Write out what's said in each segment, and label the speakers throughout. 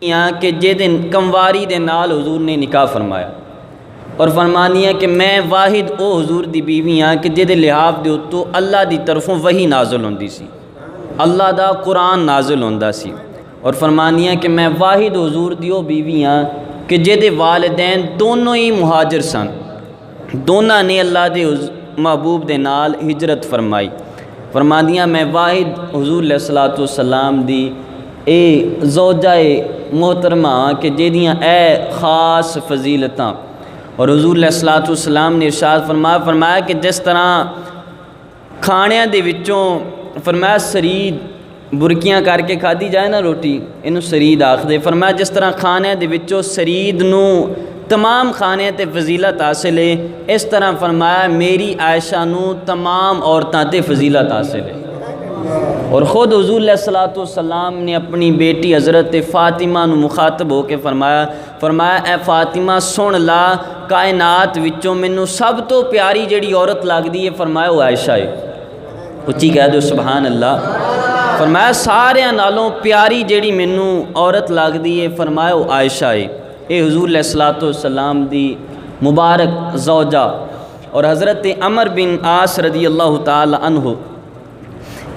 Speaker 1: کہ جے کمواری دے نال حضور نے نکاح فرمایا اور فرمانیاں کہ میں واحد او حضور دی بیوی ہاں کہ جے لحاظ دے اتو اللہ دی طرفوں وحی نازل ہوندی سی، اللہ دا قرآن نازل ہوندا سی، اور فرمانیاں کہ میں واحد حضور دی او بیوی ہاں کہ جے والدین دونوں ہی مہاجر سن، دونوں نے اللہ دے محبوب دے نال ہجرت فرمائی۔ فرمانیاں میں واحد حضور علیہ الصلوۃ والسلام دی اے زوجہ محترمہ کہ جہدیاں اے خاص فضیلتاں، اور حضور علیہ الصلوۃ والسلام نے ارشاد فرمایا کہ جس طرح کھانیاں دے وچوں فرمایا سرید برکیاں کر کے کھادی جائے نا روٹی، انہوں سرید آکھدے، فرمایا جس طرح کھانیاں دے وچوں سرید نو تمام کھانے تے فضیلت حاصل ہے، اس طرح فرمایا میری عائشہ نو تمام عورتاں تے فضیلت حاصل ہے۔ اور خود حضور علیہ الصلوۃ والسلام نے اپنی بیٹی حضرت فاطمہ نو مخاطب ہو کے فرمایا اے فاطمہ سن لا، کائنات وچوں مینوں سب تو پیاری جڑی عورت لگدی ہے فرمایا وہ عائشہ ہے، اچھی کہہ دو سبحان اللہ۔ فرمایا ساریاں نالوں پیاری جڑی مینوں عورت لگدی ہے فرمایا وہ عائشہ ہے۔ اے حضور علیہ الصلوۃ والسلام دی مبارک زوجہ، اور حضرت عمر بن عاص رضی اللہ تعالی عنہ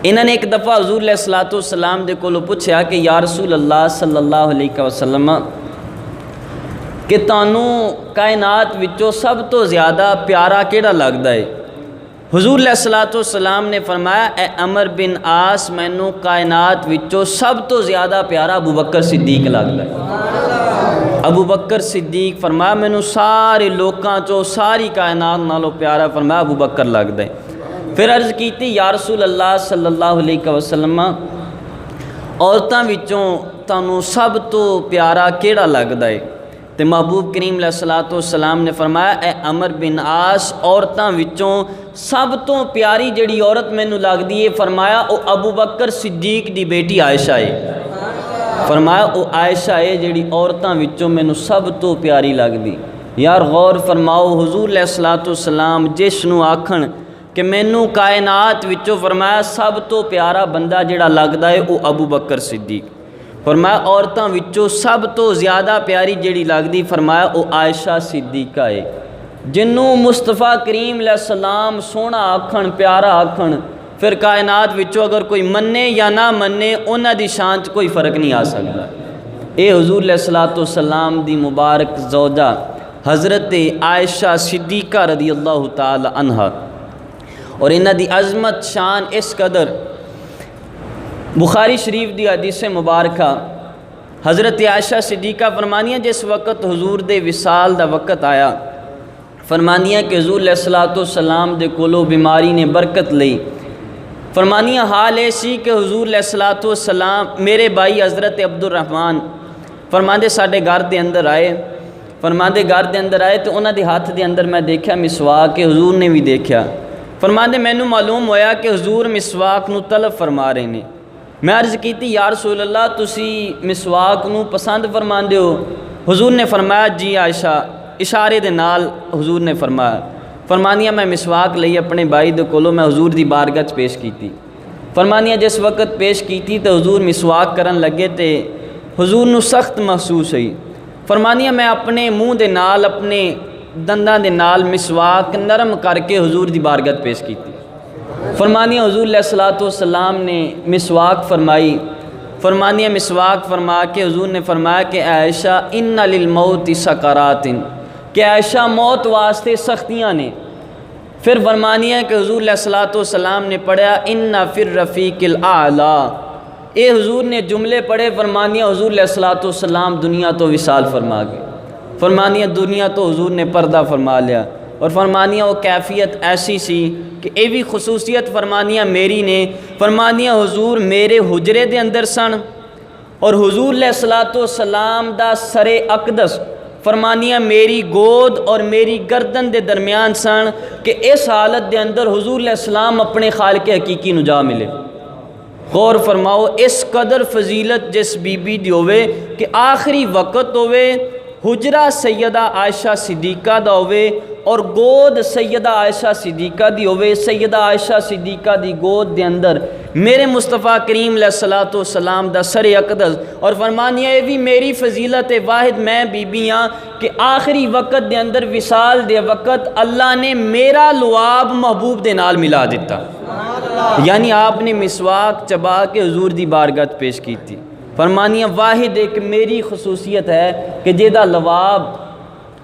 Speaker 1: انہوں نے ایک دفعہ حضور علیہ الصلوۃ والسلام دے کولوں پوچھا کہ یا رسول اللہ صلی اللہ علیہ وسلم کہ تانوں کائنات وچوں سب تو زیادہ پیارا کیڑا لگدا ہے؟ حضور علیہ الصلوۃ والسلام نے فرمایا اے عمر بن عاص مینوں کائنات وچوں سب تو زیادہ پیارا ابو بکر صدیق لگدا ہے۔ ابو بکر صدیق فرمایا مینوں سارے لوکاں چوں ساری کائنات نالوں پیارا فرمایا ابو بکر لگدا ہے۔ پھر عرض کیتی یا رسول اللہ صلی اللہ علیہ وسلم عورتاں وچوں تانوں سب تو پیارا کیڑا لگدا ہے؟ تے محبوب کریم علیہ الصلوۃ والسلام نے فرمایا اے عمر بن عاص عورتاں وچوں سب تو پیاری جڑی عورت مینوں لگدی ہے فرمایا او ابو بکر صدیق دی بیٹی عائشہ ہے۔ فرمایا او عائشہ ہے جڑی عورتاں وچوں مینوں سب تو پیاری لگدی۔ یار غور فرماؤ حضور علیہ الصلوۃ والسلام جس نو آکھن کہ مینوں کائنات وچوں فرمایا سب تو پیارا بندہ جڑا لگدا ہے او ابو بکر صدیق، فرمایا عورتاں وچوں سب تو زیادہ پیاری جڑی لگدی فرمایا او عائشہ صدیقہ ہے، جنوں مصطفیٰ کریم علیہ السلام سونا آکھن پیارا آکھن پھر کائنات وچوں اگر کوئی منے یا نہ منے انہاں دی شان کوئی فرق نہیں آ سکتا۔ اے حضور علیہ الصلوۃ والسلام دی مبارک زوجہ حضرت عائشہ صدیقہ رضی اللہ تعالی عنہا، اور انہاں دی عظمت شان اس قدر بخاری شریف دی حدیث مبارکہ حضرت عائشہ صدیقہ فرمانیاں جس وقت حضور دے وصال دا وقت آیا فرمانیاں کہ حضور علیہ الصلوۃ والسلام دے کولو بیماری نے برکت لئی، فرمانیاں حال ایسی کہ حضور علیہ الصلوۃ والسلام میرے بھائی حضرت عبد الرحمن فرماندے ساڈے گھر دے اندر آئے، فرماندے گھر دے اندر آئے تو انہاں دے ہاتھ دے اندر میں دیکھا مسواک کہ حضور نے بھی دیکھا، فرماندے مینوں معلوم ہویا کہ حضور مسواک نو طلب فرما رہے نے۔ میں عرض کیتی یا رسول اللہ تسی مسواک نو پسند فرماندے ہو؟ حضور نے فرمایا جی عائشہ، اشارے دے نال حضور نے فرمانیاں میں مسواک لئی اپنے بھائی دے کولوں میں حضور دی بارگاہ چ پیش کیتی، فرمانیاں جس وقت پیش کیتی تو حضور مسواک کرن لگے تے حضور نو سخت محسوس ہوئی، فرمانیاں میں اپنے منہ دے نال اپنے دنداں دے نال مسواک نرم کر کے حضور دی بارگاہ پیش کیتی، فرمانیاں حضور علیہ الصلوۃ والسلام نے مسواک فرمائی، فرمانیاں مسواک فرما کے حضور نے فرمایا کہ عائشہ ان للموت سکرات، کہ عائشہ موت واسطے سختیاں نے۔ پھر فرمانیاں کہ حضور علیہ الصلوۃ والسلام نے پڑھا ان فی الرفیق الاعلی، اے حضور نے جملے پڑھے، فرمانیاں حضور علیہ الصلوۃ والسلام دنیا تو وصال فرما گئے، فرمانیاں دنیا تو حضور نے پردہ فرما لیا، اور فرمانیاں وہ کیفیت ایسی سی کہ اے بھی خصوصیت فرمانیاں میری نے، فرمانیاں حضور میرے حجرے دے اندر سن، اور حضور علیہ الصلوۃ والسلام دا سر اقدس فرمانیاں میری گود اور میری گردن دے درمیان سن کہ اس حالت دے اندر حضور علیہ السلام اپنے خالق حقیقی نو جا ملے۔ غور فرماؤ اس قدر فضیلت جس بی بی دی ہوئے کہ آخری وقت ہوئے حجرہ سیدہ عائشہ صدیقہ دا ہوئے، اور گود سیدہ عائشہ صدیقہ دی ہوئے، سیدہ عائشہ صدیقہ دی گود دے اندر میرے مصطفیٰ کریم علیہ الصلوۃ والسلام دا سر اقدس، اور فرمانی ہے بھی میری فضیلت واحد میں بی بی ہاں کہ آخری وقت دے اندر وصال دے وقت اللہ نے میرا لعاب محبوب دے نال ملا دیتا، یعنی آپ نے مسواک چبا کے حضور دی بارگاہ پیش کی تھی۔ فرمانی ہے واحد ایک میری خصوصیت ہے کہ جیدہ لعاب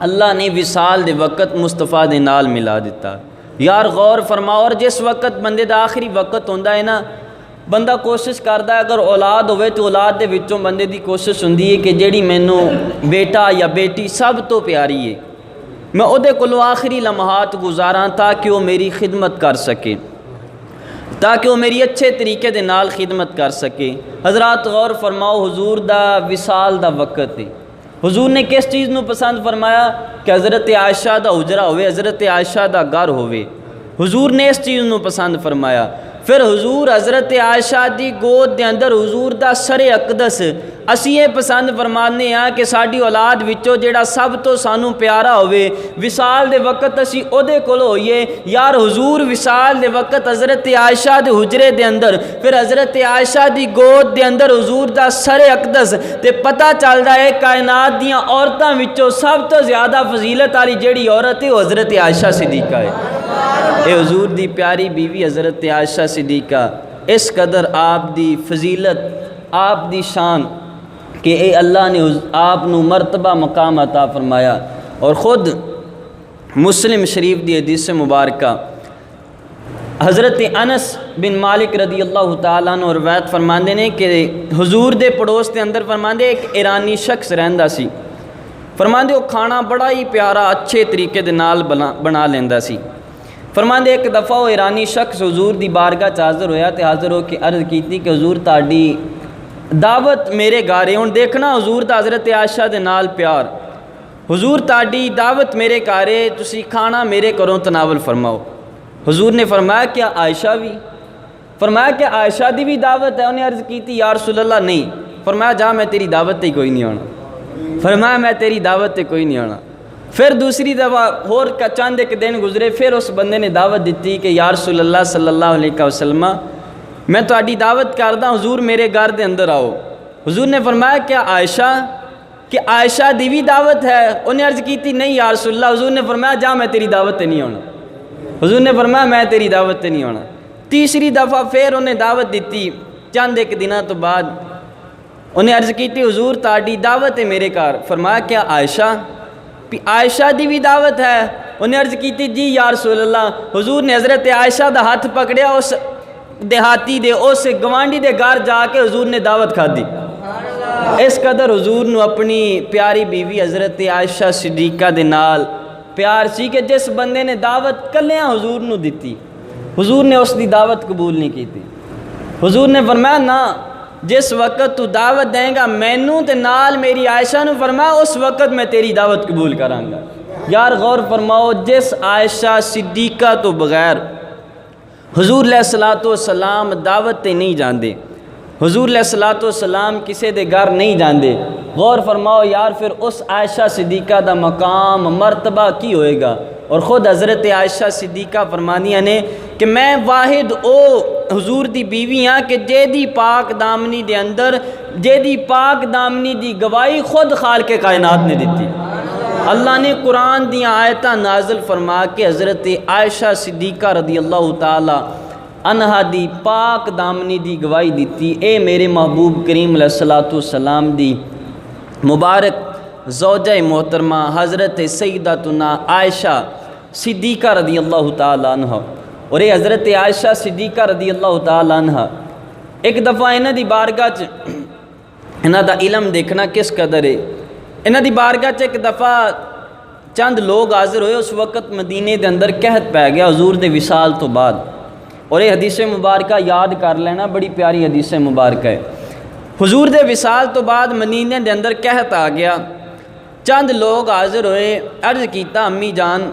Speaker 1: اللہ نے وصال دے وقت مصطفیٰ دے نال ملا دیتا۔ یار غور فرماؤ، اور جس وقت بندے دا آخری وقت ہوندہ ہے نا، بندہ کوشش کرتا ہے اگر اولاد ہوئے تو اولاد دے وچوں بندے دی کوشش ہوندی ہے کہ جیڑی مینوں بیٹا یا بیٹی سب تو پیاری ہے، میں اودے کولوں آخری لمحات گزاراں تاکہ وہ میری خدمت کر سکے، تاکہ وہ میری اچھے طریقے دے نال خدمت کر سکے۔ حضرات غور فرماؤ، حضور دا وصال دا وقت ہے، حضور نے کس چیز نو پسند فرمایا کہ حضرت عائشہ دا حجرہ ہوئے، حضرت عائشہ دا گھر ہوئے، حضور نے اس چیز نو پسند فرمایا۔ پھر حضور حضرت عائشہ دی گود دے اندر حضور دا سر اقدس اسی یہ پسند فرمانے ہاں کہ ساڈی اولاد وچوں جیڑا سب تو سانو پیارا ہوئے، وصال دے وقت اسی او دے کول ہوئیے۔ یار حضور وصال دے وقت حضرت عائشہ دے حجرے دے اندر، پھر حضرت عائشہ دی گود دے اندر حضور دا سر اقدس، تے پتہ چلدا ہے کائنات دیاں عورتاں وچوں سب تو زیادہ فضیلت والی جیڑی عورت ہے وہ حضرت عائشہ صدیقہ ہے۔ اے حضور دی پیاری بیوی حضرت عائشہ صدیقہ، اس قدر آپ دی فضیلت، آپ دی شان کہ اے اللہ نے آپ نو مرتبہ مقام عطا فرمایا۔ اور خود مسلم شریف دی حدیث مبارکہ حضرت انس بن مالک رضی اللہ تعالیٰ عنہ روایت فرماندے نے کہ حضور دے پڑوس دے اندر فرماندے ایک ایرانی شخص رہندا سی، فرماندے وہ کھانا بڑا ہی پیارا اچھے طریقے دے نال بنا لیندا سی۔ فرماندے ایک دفعہ وہ ایرانی شخص حضور دی بارگاہ چ حاضر ہویا تے حاضر ہو کے عرض کیتی کہ حضور تہاڈی دعوت میرے گھر ہے۔ ہن دیکھنا حضور دا حضرت عائشہ دے نال پیار، حضور تہاڈی دعوت میرے گھر ہے، تسی کھانا میرے گھروں تناول فرماؤ۔ حضور نے فرمایا کیا عائشہ بھی؟ فرمایا کہ عائشہ دی بھی دعوت ہے؟ انہیں عرض کیتی یا رسول اللہ نہیں۔ فرمایا جا میں تیری دعوت تے کوئی نہیں آنا، فرمایا میں تیری دعوت تے کوئی نہیں آنا۔ پھر دوسری دفعہ اور چند ایک دن گزرے، پھر اس بندے نے دعوت دیتی کہ یا رسول اللہ صلی اللہ علیہ وسلم میں تہاڈی دعوت کردا، حضور میرے گھر دے اندر آؤ۔ حضور نے فرمایا کیا عائشہ؟ کہ عائشہ دی بھی دعوت ہے؟ انہیں عرض کیتی نہیں یا رسول اللہ۔ حضور نے فرمایا جا میں تیری دعوت تے نہیں آنا، حضور نے فرمایا میں تیری دعوت تے نہیں آنا۔ تیسری دفعہ پھر انہیں دعوت دیتی، چند ایک دنوں تو بعد انہیں عرض کیتی حضور تہاڈی دعوت ہے میرے گھر، فرمایا کیا عائشہ؟ عائشہ دی بھی دعوت ہے؟ انہیں عرض کیتی جی یا رسول اللہ۔ حضور نے حضرت عائشہ دا ہاتھ پکڑیا، اس دیہاتی دے اس گوانڈی دے گھر جا کے حضور نے دعوت کھا دی۔ اس قدر حضور نو اپنی پیاری بیوی حضرت عائشہ صدیقہ دے نال پیار سی کہ جس بندے نے دعوت کلیاں حضور نو دیتی، حضور نے اس دی دعوت قبول نہیں کی تھی۔ حضور نے فرمایا نہ، جس وقت تو دعوت دیں گا مینوں تے نال میری عائشہ نو، فرمایا اس وقت میں تیری دعوت قبول کراں گا۔ یار غور فرماؤ، جس عائشہ صدیقہ تو بغیر حضور علیہ الصلوۃ والسلام دعوت تے نہیں جاندے، حضور علیہ الصلوۃ والسلام کسے دے گھر نہیں جاندے، غور فرماؤ یار پھر اس عائشہ صدیقہ دا مقام مرتبہ کی ہوئے گا۔ اور خود حضرت عائشہ صدیقہ فرمانیاں نے کہ میں واحد او حضور دی بیوی ہاں کہ جیدی پاک دامنی دے اندر، جیدی پاک دامنی دی گواہی خود خالق کائنات نے دیتی۔ اللہ نے قرآن دیاں آیتاں نازل فرما کے حضرت عائشہ صدیقہ رضی اللہ تعالی عنہا دی پاک دامنی دی گواہی دیتی۔ اے میرے محبوب کریم علیہ الصلوۃ والسلام دی مبارک زوجہ محترمہ حضرت سیدتنا عائشہ صدیقہ رضی اللہ تعالی عنہ، اور یہ حضرت عائشہ صدیقہ رضی اللہ تعالی عنہ ایک دفعہ انہاں دی بارگاہ چ انہاں دا علم دیکھنا کس قدر ہے۔ انہاں دی بارگاہ چ ایک دفعہ چند لوگ حاضر ہوئے، اس وقت مدینے دے اندر قحط پی گیا حضور دے وصال تو بعد، اور یہ حدیث مبارکہ یاد کر لینا، بڑی پیاری حدیث مبارکہ ہے۔ حضور دے وصال تو بعد مدینے دے اندر قحط آ گیا، چند لوگ حاضر ہوئے، عرض کیتا امی جان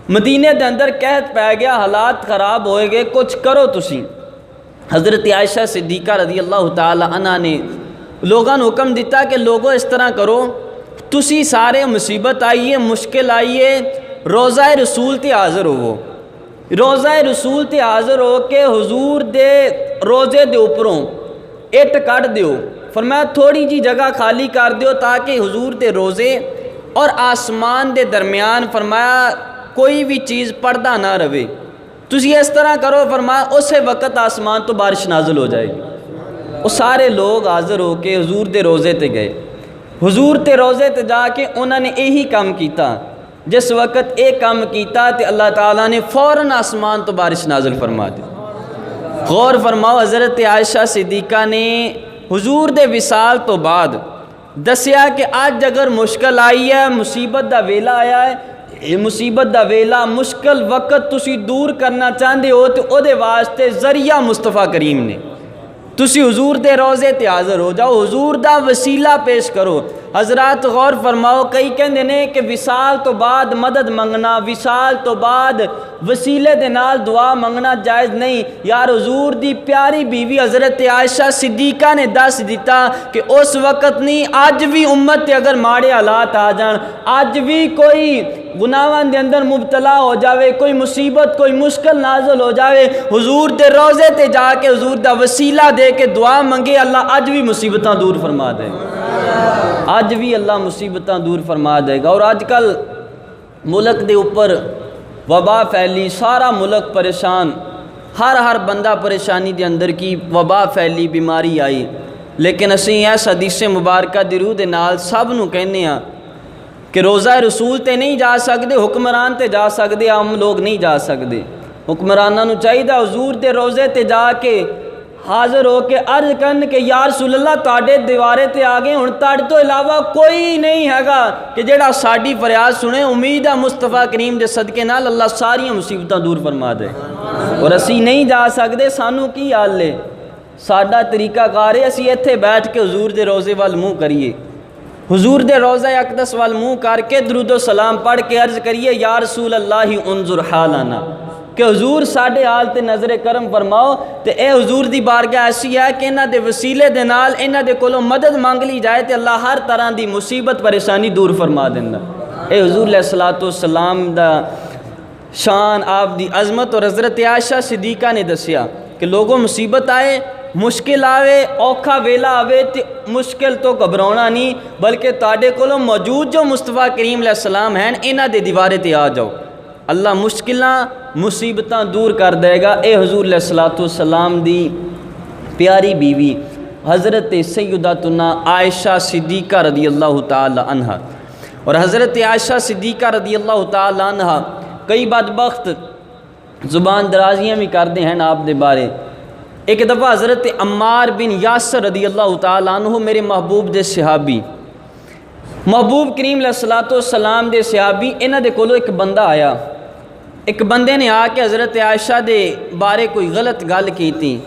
Speaker 1: مدینے دے اندر قحط پی گیا، حالات خراب ہوئے گئے، کچھ کرو تسی۔ حضرت عائشہ صدیقہ رضی اللہ تعالی عنہ نے لوگاں نو حکم دیتا کہ لوگوں اس طرح کرو، تسی سارے مصیبت آئیے، مشکل آئیے، روزہ رسول تے حاضر ہوو، روزہ رسول تے حاضر ہو کے حضور دے روزے دے اوپروں اٹ کٹ دیو، فرمایا تھوڑی جی جگہ خالی کر دیو تاکہ حضور دے روزے اور آسمان دے درمیان فرمایا کوئی بھی چیز پردہ نہ رہے، تسی اس طرح کرو، فرمایا اسی وقت آسمان تو بارش نازل ہو جائے گی۔ وہ سارے لوگ حاضر ہو کے حضور دے روزے تے گئے، حضور تے روزے تے جا کے انہوں نے یہی کام کیتا، جس وقت ایک کام کیتا تے اللہ تعالیٰ نے فوراً آسمان تو بارش نازل فرما دی۔ غور فرماؤ، حضرت عائشہ صدیقہ نے حضور دے وصال تو بعد دسیا کہ آج اگر مشکل آئی ہے، مصیبت دا ویلا آیا ہے، یہ مصیبت دا ویلا مشکل وقت تسی دور کرنا چاہتے ہو تو او دے واسطے ذریعہ مصطفیٰ کریم نے، تسی حضور دے روزے تے حاضر ہو جاؤ، حضور دا وسیلہ پیش کرو۔ حضرات غور فرماؤ، کئی کہندے نے کہ وصال تو بعد مدد منگنا، وصال تو بعد وسیلے دے نال دعا منگنا جائز نہیں۔ یار حضور دی پیاری بیوی حضرت عائشہ صدیقہ نے دس دیتا کہ اس وقت نہیں، آج بھی امت تے اگر ماڑے حالات آ جان، آج بھی کوئی گناہاں دے اندر مبتلا ہو جاوے، کوئی مصیبت کوئی مشکل نازل ہو جاوے، حضور دے روزے تے جا کے حضور دا وسیلہ دے کے دعا منگے، اللہ اج بھی مصیبتاں دور فرما دے گا، اج بھی اللہ مصیبتاں دور فرما دے گا۔ اور آج کل ملک دے اوپر وبا پھیلی، سارا ملک پریشان، ہر بندہ پریشانی دے اندر کی وبا پھیلی، بیماری آئی، لیکن اسی اس حدیث مبارکہ دی روح دے نال سب نو کہنے ہاں کہ روزہ رسول تے نہیں جا سکتے، حکمران تے جا سکتے، عام لوگ نہیں جا سکتے۔ حکمراناں نو چاہیے حضور دے روزے تے جا کے حاضر ہو کے عرض کرن کہ یا رسول اللہ تاڑے دیوارے تے آگے ہن تاڑ تو علاوہ کوئی نہیں ہے گا کہ جڑا ساڈی فریاد سنے، امید ہے مصطفیٰ کریم دے صدقے نال اللہ ساری مصیبتاں دور فرما دے، اور اسی نہیں جا سکتے، سانو کی حال لے، ساڈا طریقہ کار ہے اسی ایتھے بیٹھ کے حضور دے روزے وال منہ کریے، حضور دے روزہ اقدس وال منہ کر کے درود و سلام پڑھ کے عرض کریے یا رسول اللہ انظر حالنا، کہ حضور ساڈے حال تے نظر کرم فرماؤ، تے اے حضور دی بارگاہ ایسی ہے کہ انہاں دے وسیلے دے نال انہاں دے کولوں مدد مانگ لی جائے تے اللہ ہر طرح دی مصیبت پریشانی دور فرما دیندا۔ اے حضور علیہ الصلوۃ والسلام دا شان، آپ دی عظمت، اور حضرت عائشہ صدیقہ نے دسیا کہ لوگوں مصیبت آئے، مشکل آوے، اوکھا ویلا آوے تے مشکل تو گھبراؤنا نہیں، بلکہ تاڑے کولوں موجود جو مصطفیٰ کریم علیہ السلام ہیں انہاں دے دیوارے تے آ جاؤ، اللہ مشکلاں مصیبتاں دور کر دے گا۔ اے حضور علیہ الصلوۃ والسلام دی پیاری بیوی حضرت سیدتنا عائشہ صدیقہ رضی اللہ تعالی عنہ، اور حضرت عائشہ صدیقہ رضی اللہ تعالی عنہ کئی بدبخت زبان درازیاں بھی کردے ہیں آپ دے بارے۔ ایک دفعہ حضرت عمار بن یاسر رضی اللہ تعالی عنہ میرے محبوب دے صحابی، محبوب کریم علیہ الصلوۃ والسلام دے صحابی، انہاں دے کولوں ایک بندہ آیا، ایک بندے نے آ کے حضرت عائشہ دے بارے کوئی غلط گل کی تھی،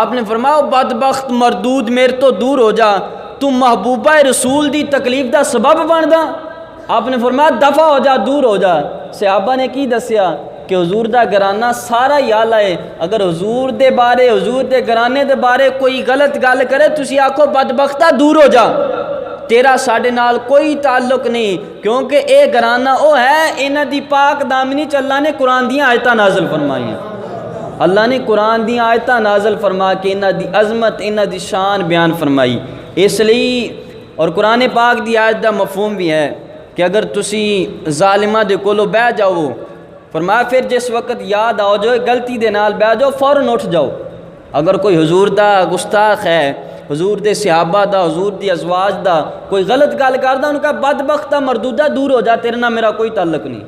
Speaker 1: آپ نے فرمایا بدبخت مردود میرے تو دور ہو جا، تو محبوبہ رسول دی تکلیف دا سبب بندا، آپ نے فرمایا دفع ہو جا، دور ہو جا۔ صحابہ نے کی دسیا کہ حضور دا گھرانہ سارا ہی آلہ ہے، اگر حضور دے بارے حضور دے گھرانے دے بارے کوئی غلط گل کرے تسی آکھو بدبختہ دور ہو جا، تیرا ساڈے نال کوئی تعلق نہیں، کیونکہ اے گھرانہ او ہے، انہاں دی پاک دامنی چ اللہ نے قرآن دیاں آیتاں نازل فرمائی ہیں، اللہ نے قرآن دیاں آیتاں نازل فرما کے انہاں دی عظمت انہاں دی شان بیان فرمائی۔ اس لیے اور قرآن پاک دی آیت دا مفہوم بھی ہے کہ اگر تسی ظالمہ دے کولو بہ جاؤ، فرمایا پھر جس وقت یاد آؤ جو غلطی دے نال بہ جاؤ فوراً اٹھ جاؤ۔ اگر کوئی حضور دا گستاخ ہے، حضور دے صحابہ دا، حضور دی ازواج دا کوئی غلط گل کردا، ان کا بدبختہ مردودہ دور ہو جا، تیرے نال میرا کوئی تعلق نہیں،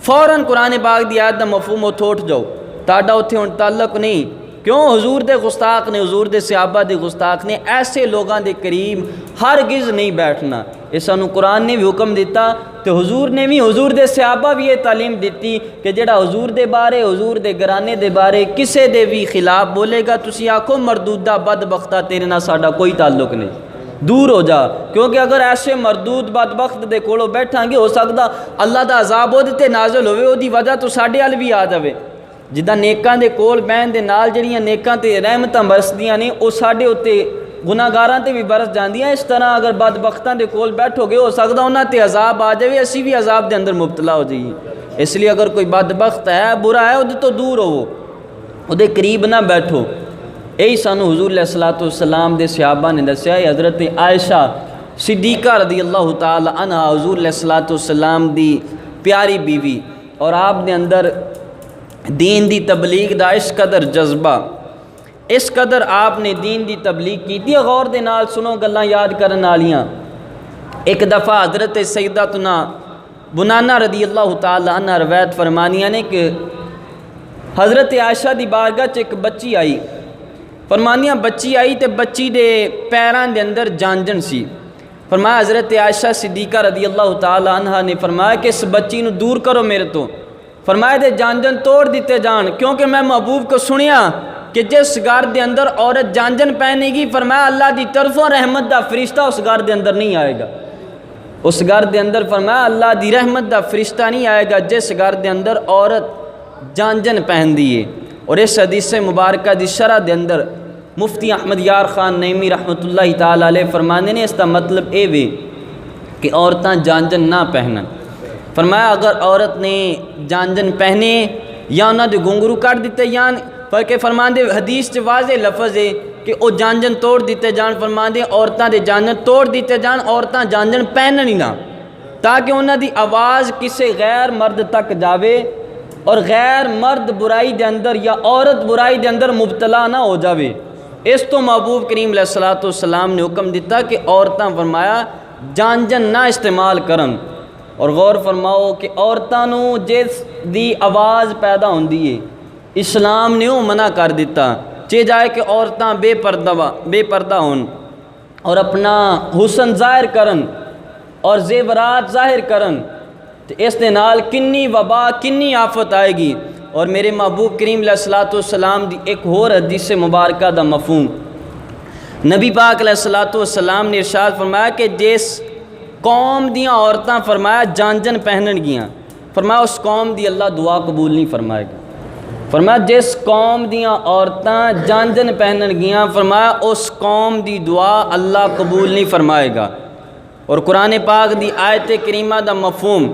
Speaker 1: فوراً قرآن پاک دی آیت دا مفہوم اتھوں اٹھ جاؤ، تاڈا اتھے ہن تعلق نہیں۔ کیوں؟ حضور دے گستاخ نے، حضور دے صحابہ دے گستاخ نے ایسے لوگاں دے قریب ہرگز نہیں بیٹھنا، یہ سانو قرآن نے بھی حکم دیتا، تو حضور نے بھی، حضور دے صحابہ بھی یہ تعلیم دیتی کہ جڑا حضور دے بارے، حضور دے گھرانے دے بارے کسے دے بھی خلاف بولے گا، تسی آکھو مردودہ بدبختہ تیرے نال ساڈا کوئی تعلق نہیں، دور ہو جا، کیونکہ اگر ایسے مردود بدبخت دے کولو بیٹھاں گے ہو سکدا اللہ دا عذاب وہ تے نازل ہوئے، وہ دی وجہ تو ساڈے ال بھی آ جاوے، جداں نیکاں دے کول بہن دے نال جڑیاں نیکاں تے رحمتاں برسدیاں نے وہ ساڈے اُتے گناہگاراں تے بھی برس جاندیاں، اس طرح اگر بدبختاں دے کول بیٹھو گے ہو سکدا انہاں تے عذاب آ جاوے، اسی بھی عذاب دے اندر مبتلا ہو جائیے۔ اس لیے اگر کوئی بدبخت ہے برا ہے وہ تو دور ہو وہ قریب نہ بیٹھو. یہی سانو حضور علیہ الصلوۃ والسلام دے صحابہ نے دسیا. حضرت عائشہ صدیقہ رضی اللہ تعالی عنہ حضور علیہ الصلوۃ والسلام دی پیاری بیوی اور آپ دے اندر دین دی تبلیغ دا اس قدر جذبہ, اس قدر آپ نے دین دی تبلیغ کی تھی. غور دے نال سنو گلاں یاد کرن والیاں. ایک دفعہ حضرت سیدتنا بنانہ رضی اللہ تعالی عنہ روایت فرمانیاں نے کہ حضرت عائشہ دی بارگاہ چ ایک بچی آئی. فرمانیاں بچی آئی تے بچی دے پیران دے اندر جانجن سی. فرمایا حضرت عائشہ صدیقہ رضی اللہ تعالی عنہ نے فرمایا کہ اس بچی نو دور کرو میرے تو. فرمایا دے جانجن توڑ دیتے جان, کیونکہ میں محبوب کو سنیا کہ جس گھر دے اندر عورت جانجن پہنے گی فرمایا اللہ دی طرفوں رحمت دا فرشتہ اس گھر دے اندر نہیں آئے گا. اس گھر دے اندر فرمایا اللہ دی رحمت دا فرشتہ نہیں آئے گا جس گھر دے اندر عورت جانجن پہن دیے. اور اس حدیث مبارکہ دی شرح دے اندر مفتی احمد یار خان نعیمی رحمۃ اللہ تعالی علیہ فرمانے نے اس کا مطلب اے وے کہ عورتاں جانجن نہ پہنن. فرمایا اگر عورت نے جانجن پہنے یا انہاں دے گھنگرو کٹ دیتے یا بلکہ فرماندے حدیث چ واضح لفظ ہے کہ وہ جانجن توڑ دیتے جان. فرماندے عورتاں دے جانجن توڑ دیتے جان, عورتاں جانجن پہنن ہی نہ, تاکہ انہاں دی آواز کسے غیر مرد تک جاوے اور غیر مرد برائی دے اندر یا عورت برائی دے اندر مبتلا نہ ہو جاوے. اس تو محبوب کریم علیہ الصلوۃ والسلام نے حکم دیتا کہ عورتاں فرمایا جانجن نہ استعمال کرن. اور غور فرماؤ کہ عورتاں نو جس دی آواز پیدا ہوندی ہے اسلام نے وہ منع کر دیتا. چے جائے کہ عورتاں بے پردہ ہون اور اپنا حسن ظاہر کرن اور زیورات ظاہر کرن تو اس دے نال کنی وبا کنی آفت آئے گی. اور میرے محبوب کریم علیہ الصلوۃ والسلام دی ایک اور حدیث مبارکہ دا مفہوم, نبی پاک علیہ الصلوۃ والسلام نے ارشاد فرمایا کہ جس قوم دیاں عورتاں فرمایا جانجن پہنن گیاں فرمایا اس قوم دی اللہ دعا قبول نہیں فرمائے گا. فرمایا جس قوم دیاں عورتاں جانجن پہنن گیاں فرمایا اس قوم دی دعا اللہ قبول نہیں فرمائے گا. اور قرآن پاک دی آیت کریمہ دا مفہوم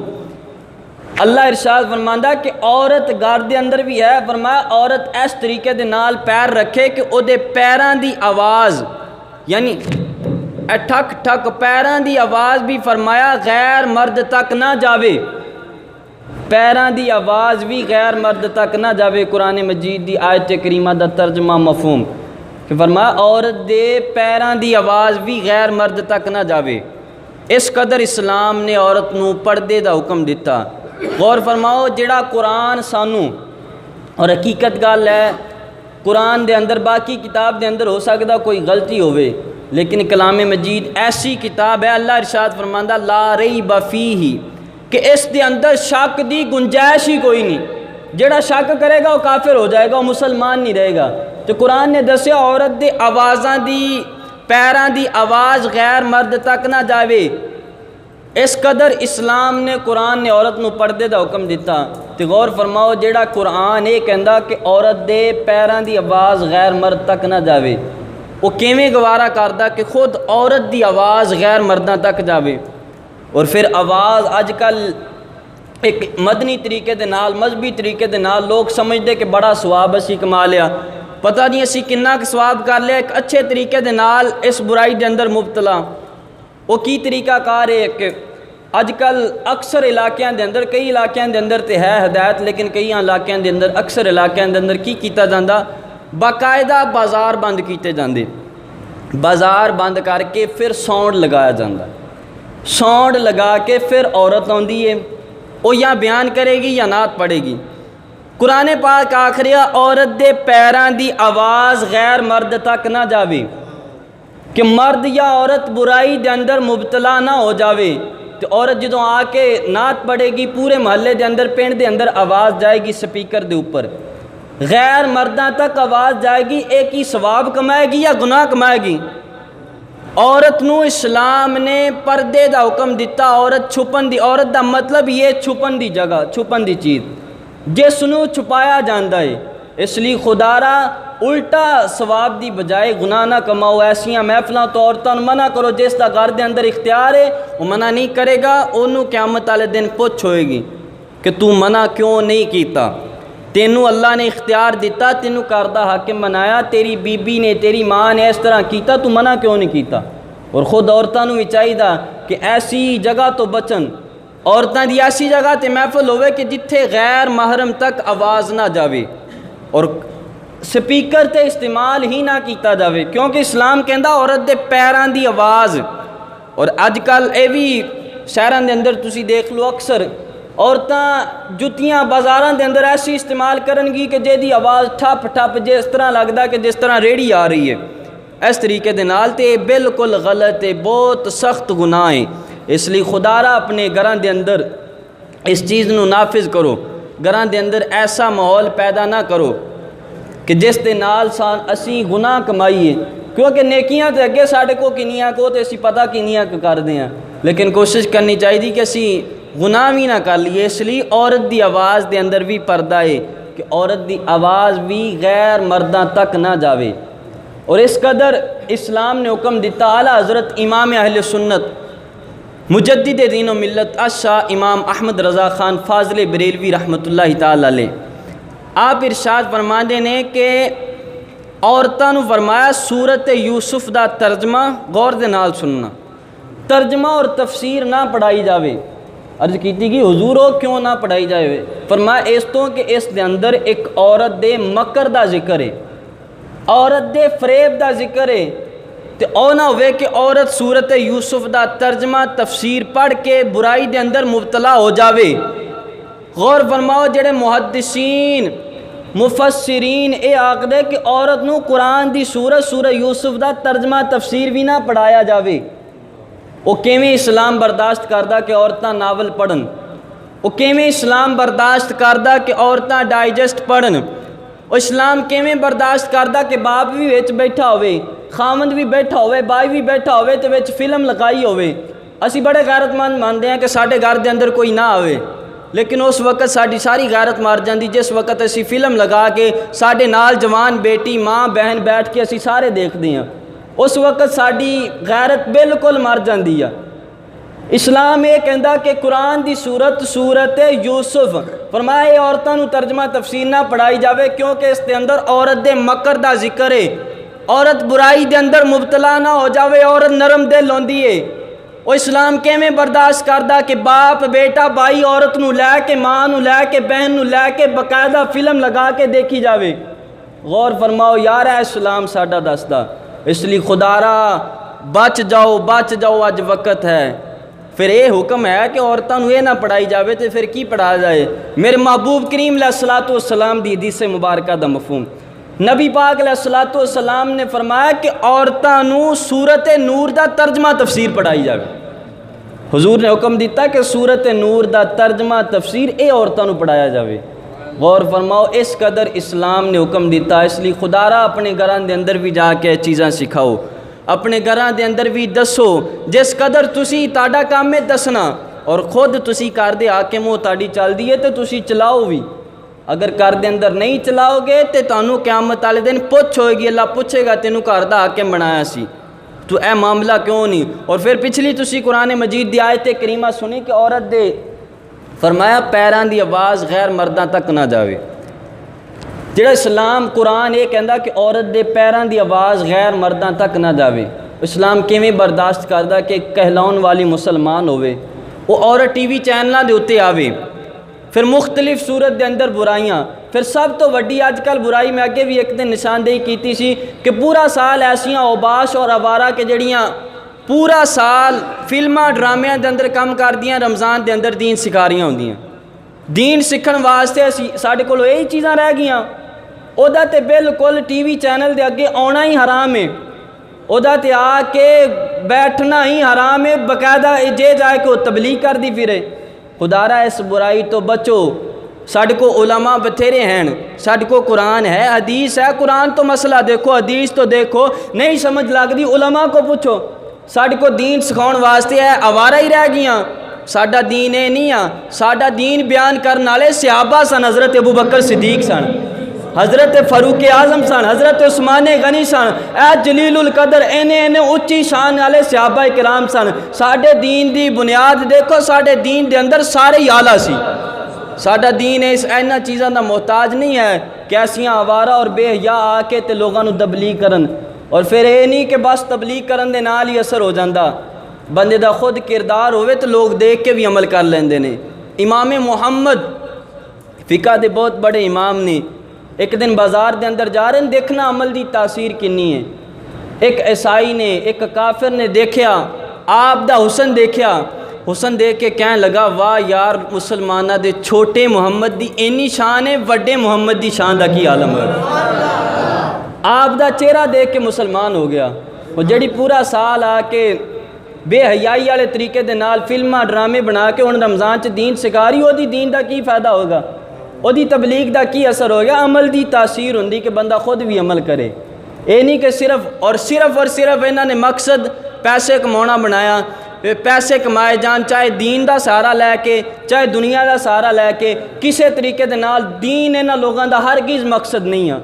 Speaker 1: اللہ ارشاد فرماندا کہ عورت گھر دے اندر بھی ہے. فرمایا عورت اس طریقے دے نال پیر رکھے کہ او دے پیراں دی آواز یعنی ٹھک ٹھک پیراں دی آواز بھی فرمایا غیر مرد تک نہ جاوے, پیراں دی آواز بھی غیر مرد تک نہ جاوے. قرآن مجید دی آیت کریمہ دا ترجمہ مفہوم کہ فرمایا عورت دے پیراں دی آواز بھی غیر مرد تک نہ جاوے. اس قدر اسلام نے عورت نو پردے دا حکم دیتا. غور فرماؤ جڑا قرآن سانو اور حقیقت گل ہے قرآن دے اندر باقی کتاب دے اندر ہو سکتا کوئی غلطی ہوئے لیکن کلام مجید ایسی کتاب ہے اللہ ارشاد فرماندا لا ریب فیہ کہ اس دے اندر شک دی گنجائش ہی کوئی نہیں. جڑا شک کرے گا وہ کافر ہو جائے گا, وہ مسلمان نہیں رہے گا. تو قرآن نے دسیا عورت دے آوازاں دی پیراں دی آواز غیر مرد تک نہ جاوے. اس قدر اسلام نے قرآن نے عورت نو پردے دا حکم دیتا. تو غور فرماؤ جیڑا قرآن یہ کہندا کہ عورت دے پیراں دی آواز غیر مرد تک نہ جاوے, وہ کیویں گوارا کردا کہ خود عورت دی آواز غیر مرداں تک جاوے. اور پھر آواز اج کل ایک مدنی طریقے دے نال مذہبی طریقے دے نال لوگ سمجھدے کہ بڑا ثواب اسی کما لیا, پتہ نہیں اسی کنا کہ ثواب کر لیا. ایک اچھے طریقے دے نال اس برائی دے اندر مبتلا وہ کی طریقہ کار ہے کہ اج کل اکثر علاقیاں دے اندر کئی علاقیاں دے اندر تے ہے ہدایت لیکن کئی علاقیاں دے اندر اکثر علاقیاں دے اندر کی کیتا جاندا باقاعدہ بازار بند کیتے جاندے. بازار بند کر کے پھر ساؤنڈ لگایا جاندہ, ساؤنڈ لگا کے پھر عورت آندی ہے وہ یا بیان کرے گی یا نعت پڑھے گی. قرآن پاک آخریا عورت دے پیراں دی آواز غیر مرد تک نہ جاوے کہ مرد یا عورت برائی دے اندر مبتلا نہ ہو جاوے. تو عورت جدوں آ کے نعت پڑھے گی پورے محلے دے اندر پنڈ دے اندر آواز جائے گی سپیکر دے اوپر, غیر مرداں تک آواز جائے گی. ایک ہی ثواب کمائے گی یا گناہ کمائے گی. عورت نو اسلام نے پردے دا حکم دیتا, عورت چھپن دی, عورت دا مطلب یہ چھپن دی جگہ چھپن دی چیز جس نو چھپایا جاندہ ہے. اس لیے خدا را الٹا ثواب دی بجائے گناہ نہ کماؤ. ایسیاں محفلاں تو عورتوں منع کرو جس دا گھر دے اندر اختیار ہے وہ منع نہیں کرے گا, انہوں قیامت والے دن پوچھ ہوئے گی. کہ تو منع کیوں نہیں کیتا، تینوں اللہ نے اختیار دیتا، تینوں کردہ حاکم بنایا، تیری بی بی نے تیری ماں نے اس طرح کیتا، تو منع کیوں نہیں کیتا؟ اور خود عورتوں بھی چاہیے کہ ایسی جگہ تو بچن، عورتوں دی ایسی جگہ تے محفل ہوئے کہ جتھے غیر محرم تک آواز نہ جاوے اور سپیکر تے استعمال ہی نہ کیتا جاوے، کیونکہ اسلام کہندا عورت دے پیران دی آواز۔ اور اج کل اے بھی شہراں دے اندر تسی دیکھ لو، اکثر عورتاں جتیاں بازاراں دے اندر ایسی استعمال کرن گی کہ جے دی آواز ٹھپ ٹھپ جس طرح لگدا کہ جس طرح ریڑھی آ رہی ہے، اس طریقے دے نال تے بالکل غلط ہے، بہت سخت گناہ ہے۔ اس لیے خدا را اپنے گھراں دے اندر اس چیز نو نافذ کرو، گھراں دے اندر ایسا ماحول پیدا نہ کرو کہ جس دے نال اسی گناہ کمائیے، کیونکہ نیکیاں تے اگے ساڈے کو کنیاں کو تے اسی پتہ کنیاں کردے ہیں، لیکن کوشش کرنی چاہیے کہ اسی گناہ بھی نہ کر لیے۔ اس لیے عورت دی آواز دے اندر بھی پردہ ہے کہ عورت دی آواز بھی غیر مرداں تک نہ جاوے۔ اور اس قدر اسلام نے حکم دیتا، اعلیٰ حضرت امام اہل سنت مجدد دین و ملت الشاہ امام احمد رضا خان فاضل بریلوی رحمۃ اللہ تعالی علیہ، آپ ارشاد فرماندے نے کہ عورتاں نو فرمایا سورت یوسف دا ترجمہ غور دے نال سننا، ترجمہ اور تفسیر نہ پڑھائی جاوے۔ عرض کیتی کہ حضور او کیوں نہ پڑھائی جائے؟ فرمایا اس تو کہ اس دے اندر ایک عورت دے مکر دا ذکر ہے، عورت دے فریب دا ذکر ہے، تے او نہ ہوئے کہ عورت سورت یوسف دا ترجمہ تفسیر پڑھ کے برائی دے اندر مبتلا ہو جاوے۔ غور فرماؤ، جڑے محدثین مفسرین اے آکھدے کہ عورت نو قرآن دی سورہ یوسف دا ترجمہ تفسیر بھی نہ پڑھایا جاوے۔ وہ کیویں اسلام برداشت کردہ کہ عورتاں ناول پڑھن، وہ کیویں اسلام برداشت کردہ کہ عورتاں ڈائجسٹ پڑھن، وہ اسلام کیویں برداشت کردہ کہ باپ بھی وچ بیٹھا ہوئے، خامند بھی بیٹھا ہوئے، بائی بھی بیٹھا ہوئے تے وچ فلم لگائی ہوئے۔ اسی بڑے غیرت مند مانتے ہیں کہ ساڈے گھر دے اندر کوئی نہ آوے، لیکن اس وقت ساڈی ساری غیرت مار جاندی جس وقت اسی فلم لگا کے ساڈے نال جوان بیٹی ماں بہن بیٹھ کے اسی سارے دیکھتے ہیں، اس وقت ساڈی غیرت بالکل مر جاندی ہے۔ اسلام یہ کہندا کہ قرآن دی سورت یوسف فرمایا عورتاں نو ترجمہ تفسیر نہ پڑھائی جاوے، کیونکہ اس دے اندر عورت دے مکر دا ذکر ہے، عورت برائی دے اندر مبتلا نہ ہو جاوے، عورت نرم دل ہوندی ہے۔ وہ اسلام کیویں برداشت کردا کہ باپ بیٹا بھائی عورت نو لے کے ماں نو لے کے بہن نو لے کے باقاعدہ فلم لگا کے دیکھی جاوے؟ غور فرماؤ یار، اے اسلام ساڈا دسدا۔ اس لیے خدا را بچ جاؤ اج وقت ہے۔ پھر یہ حکم ہے کہ عورتوں نو یہ نہ پڑھائی جاوے تو پھر کی پڑھایا جائے؟ میرے محبوب کریم علیہ الصلوۃ والسلام دی حدیث مبارکہ دا مفہوم، نبی پاک علیہ الصلوۃ والسلام نے فرمایا کہ عورتوں نو سورت نور دا ترجمہ تفسیر پڑھائی جاوے۔ حضور نے حکم دیتا کہ سورت نور دا ترجمہ تفسیر اے عورتوں نو پڑھایا جاوے۔ غور فرماؤ، اس قدر اسلام نے حکم دیتا، اس لیے خدا را اپنے گھراں دے اندر بھی جا کے چیزاں سکھاؤ، اپنے گھراں دے اندر بھی دسو، جس قدر تسی تاڈا کام ہے دسنا، اور خود تسی کر دے حاکم ہو، تاڈی چل دی ہے تو تسی چلاؤ بھی۔ اگر گھر دے اندر نہیں چلاؤ گے تو تانوں قیامت والے دن پوچھ ہوئے گی، اللہ پوچھے گا تینوں گھر دا حاکم بنایا سی تو اے معاملہ کیوں نہیں؟ اور پھر پچھلی تسی قرآن مجید دی آیت کریمہ سنی کہ عورت دے فرمایا پیران دی آواز غیر مرداں تک نہ جاوے۔ جڑا اسلام قرآن یہ کہندا کہ عورت دے پیران دی آواز غیر مرداں تک نہ جاوے، اسلام کیویں برداشت کردا کہ کہلاؤن والی مسلمان ہوئے وہ عورت ٹی وی چینلاں دے اوتے آوے، پھر مختلف صورت دے اندر برائیاں، پھر سب تو وڈی اج کل برائی میں اگے بھی ایک دن نشاندہی کیتی سی کہ پورا سال ایسیاں اوباش اور آوارہ کہ جڑیاں پورا سال فلماں ڈرامیاں دے اندر کم کر دیاں، رمضان دے اندر دین سکھاریاں ہوندیاں، دین سکھن واسطے ساڈے کول یہی چیزاں رہ گیاں۔ او دا تے بالکل ٹی وی چینل دے اگے آنا ہی حرام ہے، او دا تے آ کے بیٹھنا ہی حرام ہے، باقاعدہ جے جائے کہ وہ تبلیغ کر دی پھرے۔ خدا را اس برائی تو بچو، ساڈے کو علماء بتھیرے ہیں، ساڈے کو قرآن ہے، حدیث ہے، قرآن تو مسئلہ دیکھو، حدیث تو دیکھو، نہیں سمجھ لگ دی علماء کو پوچھو۔ ساڈے کو دین سکھاؤن واسطے ہے آوارہ ہی رہ گیاں، ساڈا دین اے نہیں آ، ساڈا دین بیان کرن والے صحابہ سن، حضرت ابو بکر صدیق سن، حضرت فاروق اعظم سن، حضرت عثمان غنی سن، اے جلیل القدر اینے اچھی شان والے صحابہ کرام سن۔ ساڈے دین دی بنیاد دیکھو، ساڈے دین دے اندر سارے ہی آلہ سی، ساڈا دین اس اینا چیزاں دا محتاج نہیں ہے کہ ایسیاں آوارہ اور بے حیا آ کے تے لوگاں نو تبلیغ کرن، اور پھر اے نہیں کہ بس تبلیغ کرن دے نال ہی اثر ہو جاندا، بندے دا خود کردار ہوئے تو لوگ دیکھ کے بھی عمل کر لیندے نے۔ امام محمد فقہ دے بہت بڑے امام نے، ایک دن بازار دے اندر جا رہے ہیں، دیکھنا عمل دی تاثیر کنی ہے۔ ایک عیسائی نے، ایک کافر نے دیکھیا آپ دا حسن دیکھیا، حسن دیکھ کے کہنے لگا واہ یار مسلمانہ دے چھوٹے محمد دی اینی شان ہے، وڈے محمد دی شان دا کی عالم ہے۔ آپ دا چہرہ دیکھ کے مسلمان ہو گیا۔ وہ جڑی پورا سال آ کے بے حیائی والے طریقے دے نال فلماں ڈرامے بنا کے ان رمضان چ دین سکھا رہی، وہ دی دین دا کی فائدہ ہوگا، وہ دی تبلیغ دا کی اثر ہوگا؟ عمل دی تاثیر ہوندی کہ بندہ خود بھی عمل کرے۔ اے نہیں کہ صرف انہوں نے مقصد پیسے کمانا بنایا، پیسے کمائے جان، چاہے دین دا سہارا لے کے چاہے دنیا دا سہارا لے کے، کسے طریقے دے نال دین انہاں لوگاں دا ہرگز مقصد نہیں ہے۔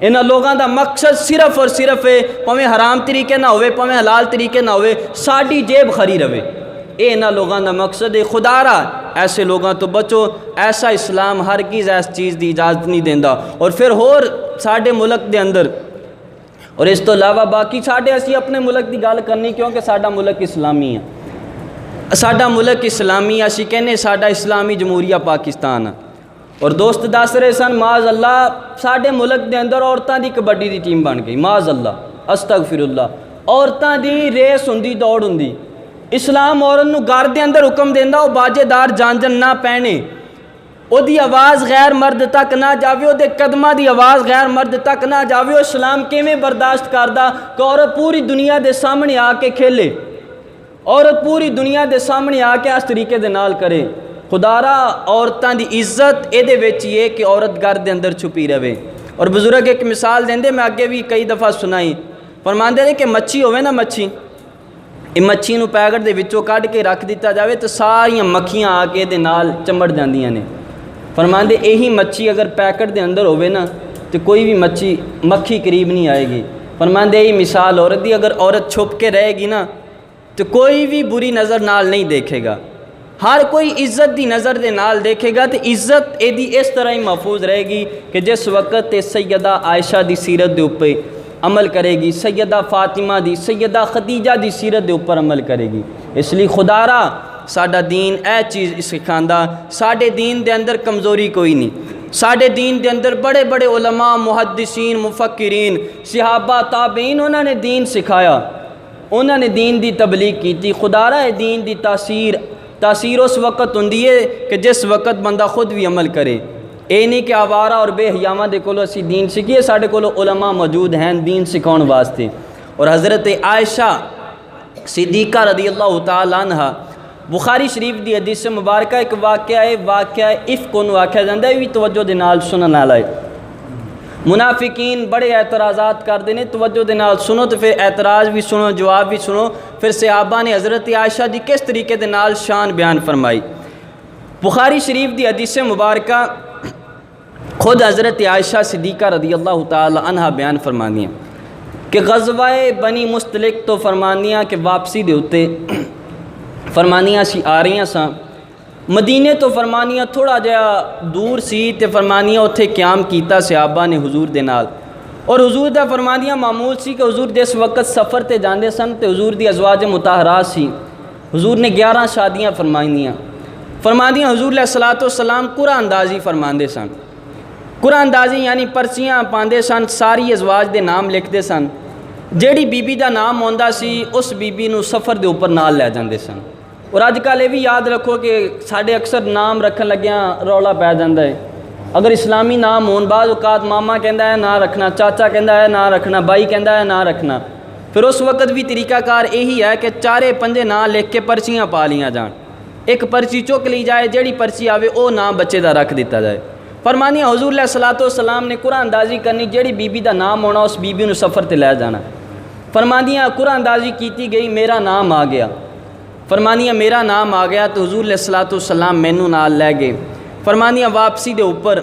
Speaker 1: انہاں لوگاں دا مقصد صرف اور صرف ہے پویں حرام طریقے نہ ہوئے پویں حلال طریقے نہ ہوئے، ساڈی جیب خری رہے، اے انہاں لوگاں دا مقصد ہے۔ خدا را ایسے لوگاں تو بچو، ایسا اسلام ہرگز ایس چیز دی اجازت نہیں دیندا۔ اور پھر ہور ساڈے ملک دے اندر اور اس تو علاوہ باقی ساڈے اسی اپنے ملک دی گل کرنی، کیونکہ ساڈا ملک اسلامی ہے، ساڈا ملک اسلامی، اسی کہنے ساڈا اسلامی جمہوریہ پاکستان ہے۔ اور دوست دس رہے سن معاذ اللہ ساڈے ملک دے اندر عورتاں دی کبڈی دی ٹیم بن گئی، معاذ اللہ استغفر اللہ، عورتاں دی ریس ہوندی، دوڑ ہوندی۔ اسلام عورت نو گھر دے اندر حکم دیندا او باجے دار جانجن نہ پہنے، او دی آواز غیر مرد تک نہ جاوے، او دے قدمہ دی آواز غیر مرد تک نہ جاوے۔ او اسلام کیویں برداشت کردا کہ عورت پوری دنیا دے سامنے آ کے کھیلے، عورت پوری دنیا دے سامنے آ کے اس طریقے دے نال کرے؟ خدا را عورتاں دی عزت اے دے وچ یہ کہ عورت گھر دے اندر چھپی رہے۔ اور بزرگ ایک مثال دیندے، میں اگے بھی کئی دفعہ سنائی، فرماندے نے کہ مچھی ہوئے نا، مچھی، یہ مچھی نو پیکٹ دے وچوں کڈ کے رکھ دیتا جاوے تو ساریاں مکھیاں آ کے دے نال چمڑ جاندیاں نے۔ فرماندے یہی مچھی اگر پیکٹ دے اندر ہوئے نا تو کوئی بھی مکھی قریب نہیں آئے گی۔ فرماندے یہی مثال عورت دی، اگر عورت چھپ کے رہے گی نا تو کوئی بھی بری نظر نال نہیں دیکھے گا، ہر کوئی عزت دی نظر دے نال دیکھے گا، تو عزت اے دی اس طرح ہی محفوظ رہے گی کہ جس وقت سیدہ عائشہ دی سیرت دے اوپر عمل کرے گی، سیدہ فاطمہ دی، سیدہ خدیجہ دی سیرت دے اوپر عمل کرے گی۔ اس لیے خدا را ساڈا دین اے چیز سکھاندا، ساڈے دین دے اندر کمزوری کوئی نہیں، ساڈے دین دے اندر بڑے بڑے علماء، محدثین، مفکرین، صحابہ، تابعین، انہوں نے دین سکھایا، انہوں نے دین دی تبلیغ کی تھی۔ خدا را دین دی تاثیر اس وقت ہوندی ہے کہ جس وقت بندہ خود بھی عمل کرے۔ اے نہیں کہ آوارہ اور بے حیاواں دے کولو اسی دین سکھیے، ساڈے کولو علماء موجود ہیں دین سکھاؤن واسطے۔ اور حضرت عائشہ صدیقہ رضی اللہ تعالی عنہ، بخاری شریف دی حدیث مبارکہ ایک واقعہ افک نو آکھیا جاندا ہے، بھی توجہ دے نال سنن والا ہے۔ منافقین بڑے اعتراضات کرتے ہیں، توجہ دے نال سنو تو پھر اعتراض بھی سنو، جواب بھی سنو۔ پھر صحابہ نے حضرت عائشہ دی کس طریقے دے نال شان بیان فرمائی۔ بخاری شریف دی حدیث مبارکہ خود حضرت عائشہ صدیقہ رضی اللہ تعالی عنہ بیان فرمانیاں کہ غزوہ بنی مستلق تو فرمانیاں کہ واپسی دے اتے فرمانیاں سی آ رہی ساں، مدینے تو فرمانیاں تھوڑا جہا دور سی تے فرمانیاں اتھے قیام کیتا صحابہ نے حضور دے نال۔ اور حضور دا فرمانیاں معمول سی کہ حضور جس وقت سفر تے جاندے سن تے حضور دی ازواج مطہرات سی، حضور نے 11 شادیاں فرماندیاں حضور علیہ الصلوۃ والسلام قرآن اندازی فرماندے سن۔ قرآن اندازی یعنی پرچیاں پاندے سن، ساری ازواج دے نام لکھدے سن، جیڑی بی بی دا نام ہوندا سی اس بی بی نو سفر دے اوپر نال لے جاندے سن۔ اور اج کل یہ بھی یاد رکھو کہ ساڈے اکثر نام رکھن لگیاں رولا پی جاندا ہے۔ اگر اسلامی نام ہون بعض اوقات ماما کہندا ہے نہ رکھنا، چاچا کہندا ہے نہ رکھنا، بھائی کہندا ہے نہ رکھنا، پھر اس وقت بھی طریقہ کار یہی ہے کہ 4-5 نام لکھ کے پرچیاں پا لیاں جان، ایک پرچی چک لی جائے، جیڑی پرچی آوے او نام بچے دا رکھ دیتا جائے۔ فرمانیاں حضور علیہ الصلوۃ والسلام نے قرآن اندازی کرنی، جیڑی بی بی دا نام ہونا اس بی بی نو سفر تے لے جانا۔ فرمانیاں قرآن اندازی کیتی گئی، میرا نام آ گیا۔ فرمانیاں میرا نام آ گیا تو حضور علیہ الصلوۃ والسلام مینوں نال لے گئے۔ فرمانیاں واپسی دے اوپر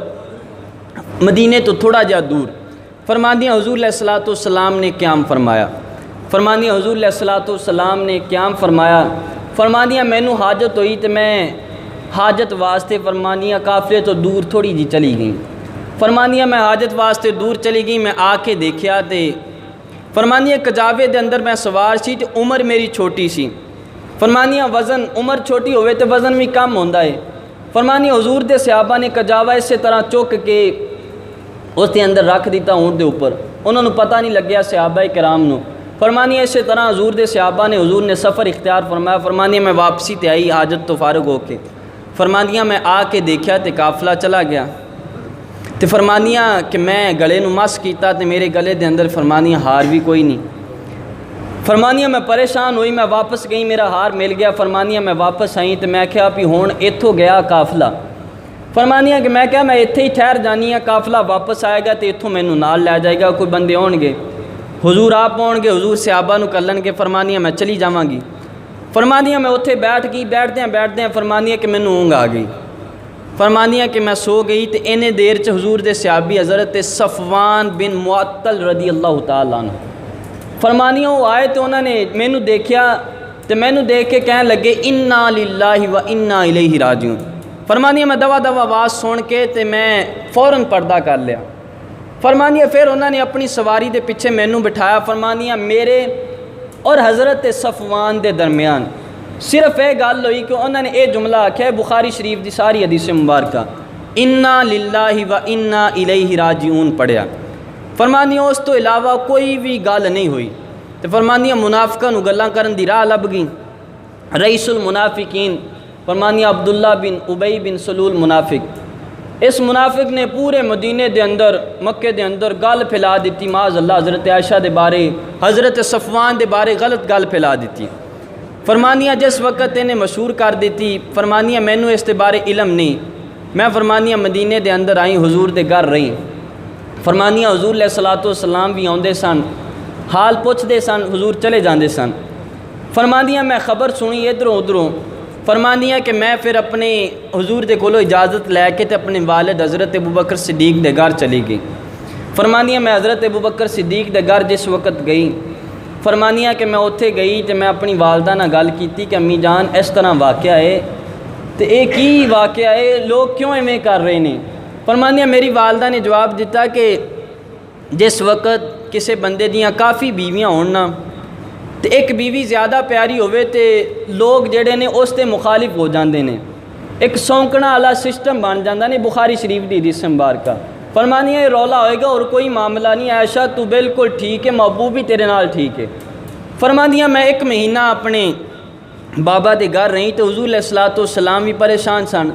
Speaker 1: مدینے تو تھوڑا جا دور فرمانیاں حضور علیہ الصلوۃ والسلام نے قیام فرمایا۔ فرمانیاں حضور علیہ الصلوۃ والسلام نے قیام فرمایا۔ فرمانیاں مینوں حاجت ہوئی تو میں حاجت واسطے فرمانیاں قافلے تو دور تھوڑی جی چلی گئیں. فرمانیاں میں حاجت واسطے دور چلی گئی. میں آ کے دیکھیا تے فرمانیاں کجاوے دے اندر میں سوار سی تے عمر میری چھوٹی سی. فرمانیاں وزن عمر چھوٹی ہوئے تے وزن بھی کم ہوندا ہے. فرمانیاں حضور دے صحابہ نے کجاوا اسی طرح چک کے اس دے اندر رکھ دیتا اونٹ دے اوپر. انہوں نے پتہ نہیں لگیا صحابہ کرام نو. فرمانیاں اسی طرح حضور دے صحابہ نے حضور نے سفر اختیار فرمایا. فرمانیاں میں واپسی تے آئی حاجت تو فارغ ہو کے. فرمانیاں میں آ کے دیکھیا تے قافلہ چلا گیا. تے فرمانیاں کہ میں گلے نو مس کیتا تے میرے گلے دے اندر فرمانیاں ہار بھی کوئی نہیں. فرمانیاں میں پریشان ہوئی. میں واپس گئی میرا ہار مل گیا. فرمانیاں میں واپس آئی تے میں کہا بھی ہون ایتھوں گیا قافلہ. فرمانیاں کہ میں کہا میں ایتھے ہی ٹھہر جانی ہاں. قافلہ واپس آئے گا تے ایتھوں مینوں نال لے جائے گا. کوئی بندے آن گے حضور آپ آن گے حضور صحابہ نو کلن گے. فرمانیاں میں چلی جاواں گی. فرمانیاں میں اتھے بیٹھ گئی. بیٹھدیاں فرمانیاں کہ مینوں اونگ آ گئی. فرمانیاں کہ میں سو گئی تے اینے دیر چ حضور دے صحابی حضرت صفوان بن معطل رضی اللہ تعالیٰ عنہ فرمانیاں وہ آئے تو انہوں نے مینوں دیکھیا تے مینوں دیکھ کے کہنے لگے انا للہ و انا الیہ راجعون. فرمانیاں میں دوا آواز سن کے تے میں فوراً پردہ کر لیا. فرمانیاں پھر انہوں نے اپنی سواری دے پیچھے مینوں بٹھایا. فرمانیاں میرے اور حضرت صفوان دے درمیان صرف یہ گل ہوئی کہ انہوں نے یہ جملہ آکھیا بخاری شریف دی ساری حدیث مبارکہ انا للہ و انا الیہ راجعون پڑھیا. فرمانیاں اس تو علاوہ کوئی بھی گل نہیں ہوئی. تو فرمانیاں منافقاں نو گلاں کرن دی راہ لب گئی. رئیس المنافقین فرمانیاں عبداللہ بن ابی بن سلول منافق. اس منافق نے پورے مدینے دے اندر مکے دے اندر گل پھیلا دیتی معاذ اللہ حضرت عائشہ دے بارے حضرت صفوان دے بارے غلط گل پھیلا دیتی. فرمانیاں جس وقت انہیں مشہور کر دیتی. فرمانیاں مینوں اس دے بارے علم نہیں. میں فرمانیاں مدینے دے اندر آئی حضور دے گھر رہی. فرمانیاں حضور علیہ الصلوۃ والسلام بھی آندے سن حال پوچھدے سن حضور چلے جاندے سن. فرمانیاں میں خبر سنی ادھروں ادھروں. فرمانیاں کہ میں پھر اپنے حضور دے کولو اجازت لے کے تے اپنے والد حضرت ابوبکر صدیق دے گھر چلی گئی. فرمانیاں میں حضرت ابوبکر صدیق دے گھر جس وقت گئی فرمانیاں کہ میں اوتھے گئی تے میں اپنی والدہ نہ گل کیتی کہ امی جان اس طرح واقعہ ہے تے اے کی واقعہ ہے لوگ کیوں ایویں کر رہے ہیں. فرمانیاں میری والدہ نے جواب دیتا کہ جس وقت کسے بندے دیاں کافی بیویاں ہون نا تے ایک بیوی زیادہ پیاری ہوئے تے لوگ جڑے نے اس تے مخالف ہو جاندے نے. ایک سونکنا والا سسٹم بن جاندہ نے بخاری شریف دی حدیث مبارکہ. فرمانیاں یہ رولا ہوئے گا اور کوئی معاملہ نہیں. عائشہ تو بالکل ٹھیک ہے محبوب بھی تیرے نال ٹھیک ہے. فرمانیاں میں ایک مہینہ اپنے بابا دے گھر رہی تو حضور علیہ الصلوۃ والسلام بھی پریشان سن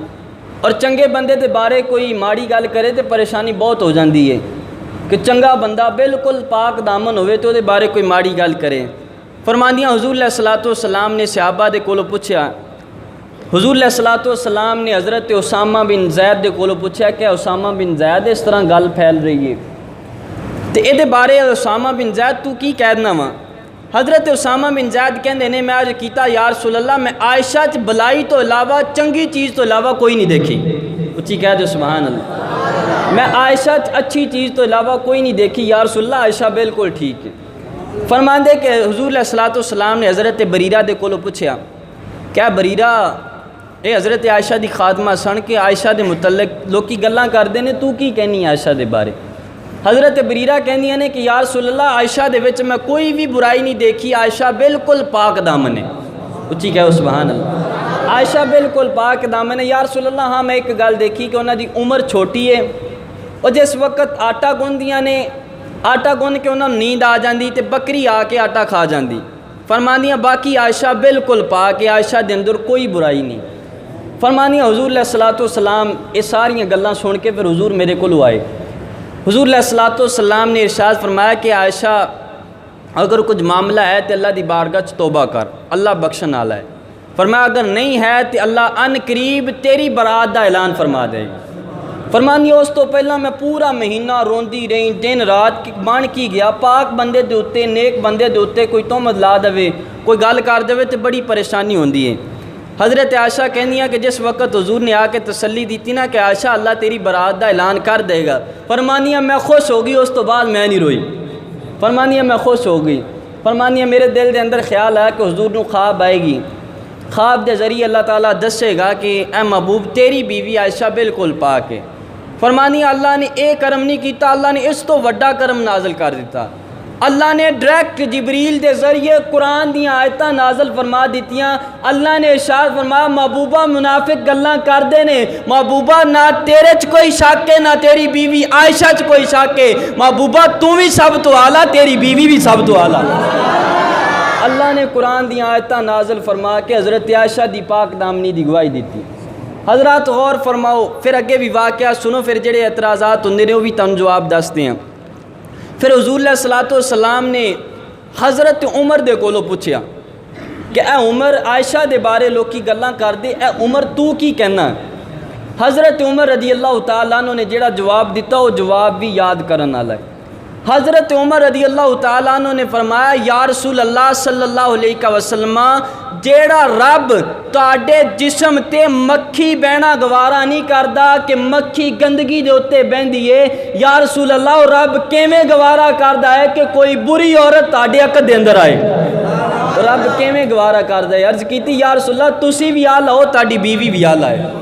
Speaker 1: اور چنگے بندے دے بارے کوئی ماڑی گل کرے تو پریشانی بہت ہو جاندی ہے کہ چنگا بندہ بالکل پاک دامن ہوئے تو دے بارے کوئی ماڑی گل کرے. فرمانیاں حضور علیہ الصلوۃ والسلام نے صحابہ دے کولو پوچھیا. حضور علیہ الصلوۃ والسلام نے حضرت اسامہ بن زید دے کولو پوچھیا کہ اسامہ بن زید اس طرح گل پھیل رہی ہے تے اے دے بارے اسامہ بن زید تو کی کہہ دینا وا. حضرت اسامہ بن زید کہندے نے میں آج کیتا یا رسول اللہ میں عائشہ چ بلائی تو علاوہ چنگی چیز تو علاوہ کوئی نہیں دیکھی. اچھی کہہ دو سبحان اللہ. میں عائشہ چ اچھی چیز تو علاوہ کوئی نہیں دیکھی یا رسول اللہ عائشہ بالکل ٹھیک ہے. فرماندے کہ حضور علیہ الصلوۃ والسلام نے حضرت بریرہ دے کولو پوچھیا کیا بریرہ اے حضرت عائشہ دی خادمہ سن کے عائشہ دے متعلق لوکی گلاں کردے نے تو کی کہنی عائشہ دے بارے. حضرت بریرہ کہندیاں نے کہ یا رسول اللہ عائشہ دے وچ میں کوئی بھی برائی نہیں دیکھی. عائشہ بالکل پاک دامن ہے. اچھی کہو سبحان اللہ. عائشہ بالکل پاک دامن ہے. یا رسول اللہ ہاں میں ایک گل دیکھی کہ انہاں دی عمر چھوٹی ہے اور جس وقت آٹا گوندیاں نے آٹا گوند کے انہاں نیند آ جاندی تے بکری آ کے آٹا کھا جاندی. فرمانیاں باقی عائشہ بالکل پاک ہے. عائشہ دے اندر کوئی برائی نہیں. فرمانیاں حضور علیہ الصلوۃ والسلام یہ ساریاں گلاں سن کے پھر حضور میرے کولو آئے. حضور علیہ الصلوۃ والسلام نے ارشاد فرمایا کہ عائشہ اگر کچھ معاملہ ہے تو اللہ دی بارگاہ چ توبہ کر اللہ بخشن والا ہے. فرمایا اگر نہیں ہے تو اللہ ان قریب تیری برات دا اعلان فرما دے گا. فرمانی اس تو پہلا میں پورا مہینہ روندی رہی دن رات بن کی گیا. پاک بندے دے اتے نیک بندے دے اتے کوئی تہمت لا دے کوئی گل کر دے تو بڑی پریشانی ہوندی ہے. حضرت عائشہ کہنی ہے کہ جس وقت حضور نے آ کے تسلی دیتی نا کہ عائشہ اللہ تیری برات دا اعلان کر دے گا. فرمانیاں میں خوش ہو گئی. اس تو بعد میں نہیں روئی. فرمانیاں میں خوش ہو گئی. فرمانیاں میرے دل دے اندر خیال آیا کہ حضور نو خواب آئے گی. خواب دے ذریعے اللہ تعالیٰ دسے گا کہ اے محبوب تیری بیوی عائشہ بالکل پاک ہے۔ فرمانی اللہ نے اے کرم نہیں کیتا، اللہ نے اس تو وڈا کرم نازل کر دیتا۔ اللہ نے ڈائریکٹ جبریل دے ذریعے قرآن دیاں آیتاں نازل فرما دیتیاں۔ اللہ نے ارشاد فرمایا محبوبہ منافق گلاں کر دے نے، محبوبہ نہ تیرے چ کوئی شک ہے نہ تیری بیوی عائشہ چ کوئی شک ہے، محبوبہ تو بھی سب تو اعلیٰ، تیری بیوی بھی سب تو اعلیٰ۔ اللہ نے قرآن دیاں آیتاں نازل فرما کے حضرت عائشہ دی پاک دامنی دی گواہی دیتی۔ حضرات غور فرماؤ، پھر اگے بھی واقعہ سنو، پھر جڑے اعتراضات ہوندے نے وہ بھی تم جواب دستے ہیں۔ پھر حضور علیہ الصلوۃ والسلام نے حضرت عمر دے کولوں پوچھیا کہ اے عمر عائشہ دے بارے لوکی گلاں کر دے، اے عمر تو کی کہنا؟ حضرت عمر رضی اللہ تعالیٰ عنہ نے جڑا جواب دیتا وہ جواب بھی یاد کرن والا ہے۔ حضرت عمر رضی اللہ تعالیٰ عنہ نے فرمایا یا رسول اللہ صلی اللہ علیہ وسلم جیڑا رب تواڈے جسم تے مکھی بہنا گوارا نہیں کردا کہ مکھی گندگی دے اوتے بہندی ہے، یا رسول اللہ رب کیویں گوارا کردا ہے کہ کوئی بری عورت تواڈے اک دے اندر آئے؟ رب کیویں گوارا کردا ہے؟ عرض کیتی یا رسول اللہ تسی بھی آلہ ہو تواڈی بیوی بھی آلہ ہے۔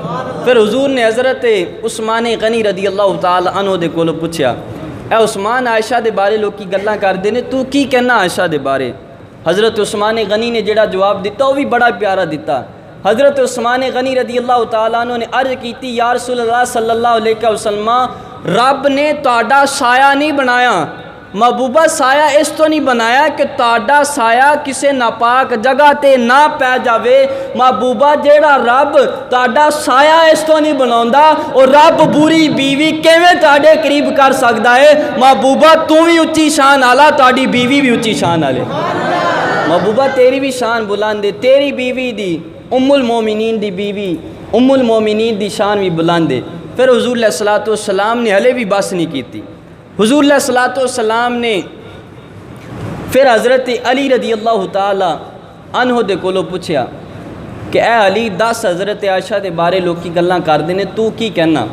Speaker 1: پھر حضور نے حضرت عثمان غنی رضی اللہ تعالی عنہ دے کولوں پوچھیا اے عثمان عائشہ دے بارے لوگ کی گلاں کردے نے، تو کی کہنا عائشہ دے بارے؟ حضرت عثمان غنی نے جڑا جواب دیتا وہ بھی بڑا پیارا دیتا۔ حضرت عثمان غنی رضی اللہ تعالیٰ عنہ نے عرض کیتی یا رسول اللہ صلی اللہ علیہ وسلم رب نے تہاڈا سایہ نہیں بنایا، محبوبہ سایہ اس تو نہیں بنایا کہ تہاڈا سایہ کسے ناپاک جگہ تے نہ پے جاوے، محبوبہ جیڑا رب تہاڈا سایہ اس تو نہیں بناوندا اور رب بری بیوی کیویں تہاڈے قریب کر سکدا ہے؟ محبوبہ تو بھی اچھی شان والا، تہاڈی بیوی بھی اچھی شان والے۔ محبوبہ تیری بھی شان بلند ہے، تیری بیوی دی ام المومنین دی بیوی ام المومنین دی شان بھی بلند ہے۔ پھر حضور علیہ الصلوۃ والسلام نے ہلے بھی بس نہیں کیتی۔ حضور علیہ الصلوۃ والسلام نے پھر حضرت علی رضی اللہ تعالی عنہ دے کولوں پوچھیا کہ اے علی دس حضرت عائشہ دے بارے لوگ کی گلاں کردے نے، تو کی کہنا؟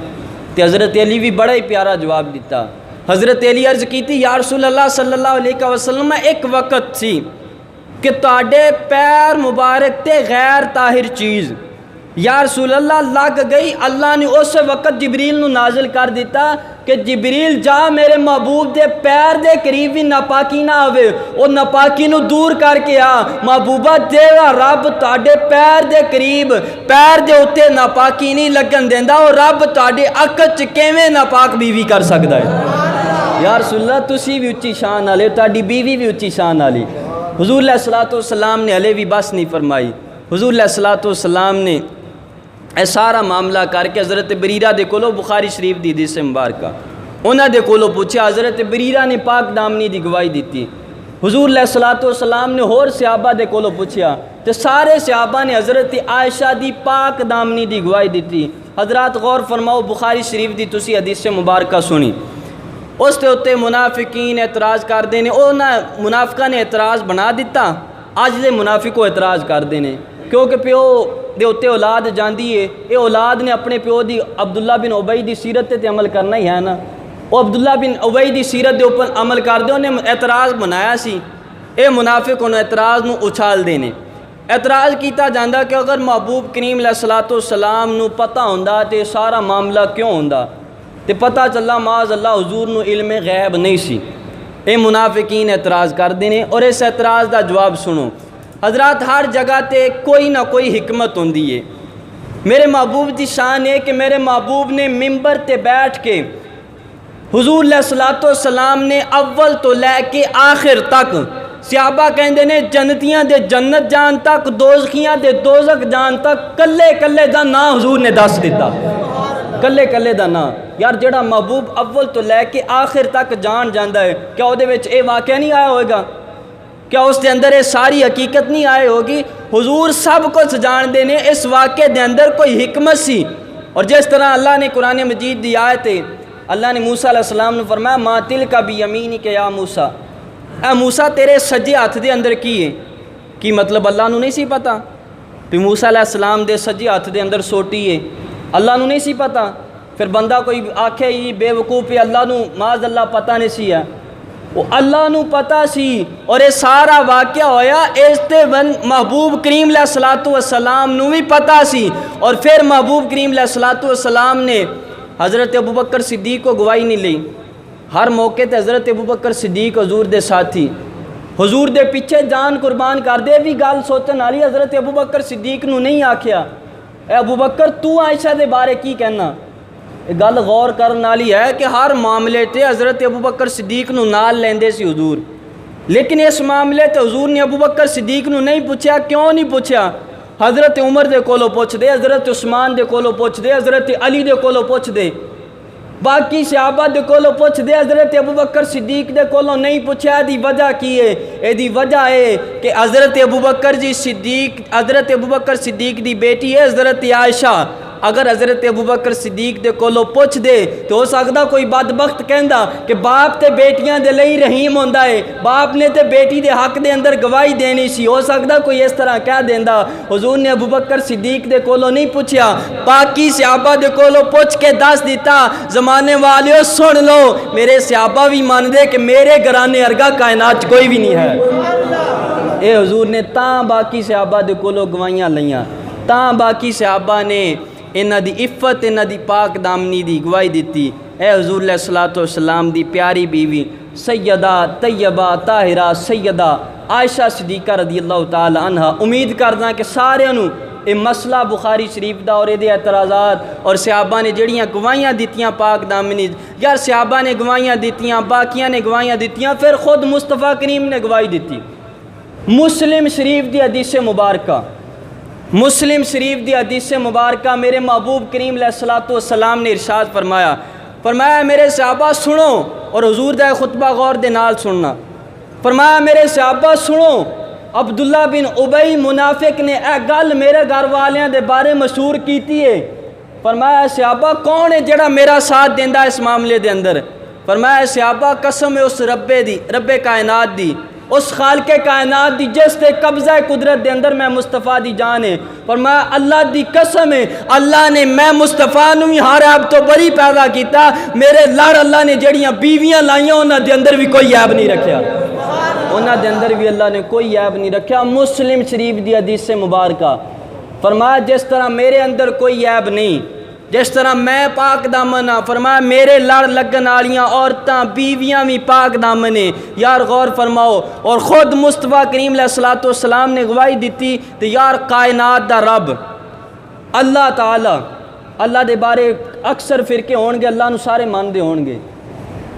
Speaker 1: تے حضرت علی بھی بڑا ہی پیارا جواب دیتا۔ حضرت علی عرض کیتی یا رسول اللہ صلی اللہ علیہ وسلم ایک وقت سی کہ تواڈے پیر مبارک تے غیر طاہر چیز یا رسول اللہ لگ گئی، اللہ نے اس وقت جبریل نو نازل کر دیتا کہ جبریل جا میرے محبوب دے پیر دے قریب بھی ناپاکی نہ آوے، او ناپاکی نو دور کر کے آ۔ محبوبہ جیڑا رب تواڈے پیر دے قریب پیر دے اوتے ناپاکی نہیں لگن دیندا، او رب تواڈے عقل چ کیویں ناپاک بیوی کر سکدا ہے؟ یا رسول اللہ تسی بھی اچھی شان والے، تواڈی بیوی بھی اچھی شان والی۔ حضور علیہ الصلوۃ والسلام نے ہلے بھی بس نہیں فرمائی۔ حضور علیہ الصلوۃ والسلام نے اے سارا معاملہ کر کے حضرت بریرہ دے کولو بخاری شریف دی حدیث مبارکہ انہاں دے کولو پوچھا، حضرت بریرہ نے پاک دامنی دی گواہی دیتی۔ حضور علیہ الصلوۃ والسلام نے اور صحابہ دے کولو پوچھیا تے سارے صحابہ نے حضرت عائشہ دی پاک دامنی دی گواہی دیتی۔ حضرات غور فرماؤ بخاری شریف دی تسی حدیث مبارکہ سنی، اس تے اتے منافقین اعتراض کردے نے، انہاں منافقاں نے اعتراض بنا دیتا، اج دے منافقو اعتراض کردے نے کیونکہ پیو دے اتے اولاد جاندی ہے، اے اولاد نے اپنے پیو دی عبداللہ بن ابی دی سیرت تے عمل کرنا ہی ہے نا، وہ عبداللہ بن ابی دی سیرت دے اوپر عمل کردے، انہیں اعتراض بنایا سی، اے منافق انہوں اعتراض نو اچھال دینے۔ اعتراض کیتا جاندہ کہ اگر محبوب کریم علیہ الصلوۃ والسلام نو پتہ ہوندا تے سارا معاملہ کیوں ہوندا، تے پتہ چلا معاذ اللہ حضور نو علم غیب نہیں سی۔ اے منافقین اعتراض کر دینے اور اس اعتراض دا جواب سنو۔ حضرات ہر جگہ تے کوئی نہ کوئی حکمت ہوندی ہے۔ میرے محبوب دی شان ہے کہ میرے محبوب نے ممبر تے بیٹھ کے حضور علیہ الصلوۃ والسلام نے اول تو لے کے آخر تک صحابہ کہندے نے جنتیاں دے جنت جان تک، دوزخیاں دے دوزخ جان تک کلے کلے دا نا حضور نے دس دیتا، کلے کلے دا نا۔ یار جڑا محبوب اول تو لے کے آخر تک جان جاندہ ہے، کیا وہ دے وچ اے واقعہ نہیں آیا ہوئے گا؟ کیا اس دے اندر یہ ساری حقیقت نہیں آئے ہوگی؟ حضور سب کچھ جان دینے، اس واقعے دے اندر کوئی حکمت سی۔ اور جس طرح اللہ نے قرآن مجید دی آیت ہے، اللہ نے موسیٰ علیہ السلام نے فرمایا ما تلک بیمینک یا موسیٰ، اے موسیٰ تیرے سجے ہاتھ دے اندر کی ہے؟ کی مطلب اللہ نو نہیں سی پتا کہ موسیٰ علیہ السلام دے سجے ہاتھ دے اندر سوٹی ہے؟ اللہ نو نہیں سی پتا؟ پھر بندہ کوئی آکھے یہ بے وقوف ہے اللہ نو معاذ اللہ پتہ نہیں سی ہے، وہ اللہ نو پتہ سی اور یہ سارا واقعہ ہویا اس تے محبوب کریم علیہ الصلوۃ والسلام نو بھی پتہ سی، اور پھر محبوب کریم علیہ الصلوۃ والسلام نے حضرت ابوبکر صدیق کو گواہی نہیں لی۔ ہر موقع تے حضرت ابوبکر صدیق حضور دے ساتھی، حضور دے پیچھے جان قربان کر دے، بھی گل سوچن والی حضرت ابوبکر صدیق نو نہیں آکھیا اے ابوبکر تو عائشہ دے بارے کی کہنا؟ یہ گل غور کرن والی ہے کہ ہر معاملے تے حضرت ابوبکر صدیق نو نال لیندے سی حضور، لیکن اس معاملے تے حضور نے ابوبکر صدیق نو نہیں پوچھا۔ کیوں نہیں پوچھا؟ حضرت عمر دے کولو پوچھ دے، حضرت عثمان دے کولو پوچھ دے، حضرت علی دے کولو پوچھ دے، باقی صحابہ دے کولو پوچھ دے، حضرت ابوبکر صدیق دے کولو نہیں پوچھا۔ دی وجہ کی ہے؟ اے دی وجہ ہے کہ حضرت ابوبکر صدیق دی بیٹی ہے حضرت عائشہ، اگر حضرت ابوبکر صدیق دے کولو پوچھ دے تو ہو سکتا کوئی بدبخت کہندا کہ باپ تے بیٹیاں دے لئی رحیم ہوندا ہے، باپ نے تے بیٹی دے حق دے اندر گواہی دینی سی، ہو سکتا کوئی اس طرح کہہ دیندا۔ حضور نے ابوبکر صدیق دے کولو نہیں پوچھیا، باقی صحابہ دے کولو پوچھ کے دس دیتا۔ زمانے والیو سن لو، میرے صحابہ بھی مان دے کہ میرے گھرانے ارگا کائنات کوئی بھی نہیں ہے۔ اے حضور نے تاں باقی صحابہ دے کولو گواہیاں لیاں، تاں باقی صحابہ نے انہاں دی عفت، انہاں دی پاک دامنی دی گواہی دیتی۔ اے حضور علیہ الصلوۃ والسلام دی پیاری بیوی سیدہ طیبہ طاہرہ سیدہ عائشہ صدیقہ رضی اللہ تعالی عنہ، امید کردا کہ سارے نو اے مسئلہ بخاری شریف دا اور دے اعتراضات اور صحابہ نے جڑیاں گواہیاں دیتیاں پاک دامنی، یار صحابہ نے گواہیاں دیتیاں، باقیاں نے گواہیاں دیتیاں، پھر خود مصطفیٰ کریم نے گواہی دیتی۔ مسلم شریف دی حدیث مبارکہ، مسلم شریف دی حدیث مبارکہ میرے محبوب کریم علیہ الصلوۃ والسلام نے ارشاد فرمایا میرے صحابہ سنو، اور حضور دا خطبہ غور دے نال سننا۔ فرمایا میرے صحابہ سنو، عبداللہ بن ابی منافق نے اے گل میرے گھر والیاں دے بارے مشہور کیتی ہے۔ فرمایا صحابہ کون ہے جڑا میرا ساتھ دیندا اس معاملے دے اندر؟ فرمایا صحابہ قسم ہے اس رب کائنات دی، اس خالق کائنات دی جس تے قبضہ قدرت دے اندر میں مصطفیٰ دی جان ہے۔ فرمایا اللہ دی قسم ہے، اللہ نے میں مصطفیٰ نو ہی ہر عیب تو بری پیدا کیتا، میرے لڑ اللہ نے جڑیاں بیویاں لائیاں انہاں دے اندر بھی کوئی عیب نہیں رکھیا، انہاں دے اندر بھی اللہ نے کوئی عیب نہیں رکھیا۔ مسلم شریف دی حدیث مبارکہ فرمایا جس طرح میرے اندر کوئی عیب نہیں، جس طرح میں پاک دامن ہاں، فرمایا میرے لڑ لگن والیاں عورتاں بیویاں بھی پاک دامن ہیں۔ یار غور فرماؤ، اور خود مصطفیٰ کریم علیہ الصلوۃ والسلام نے گواہی دیتی تو یار کائنات دا رب اللہ تعالی، اللہ دے بارے اکثر فرقے ہون گے اللہ نو سارے مانتے ہون گے،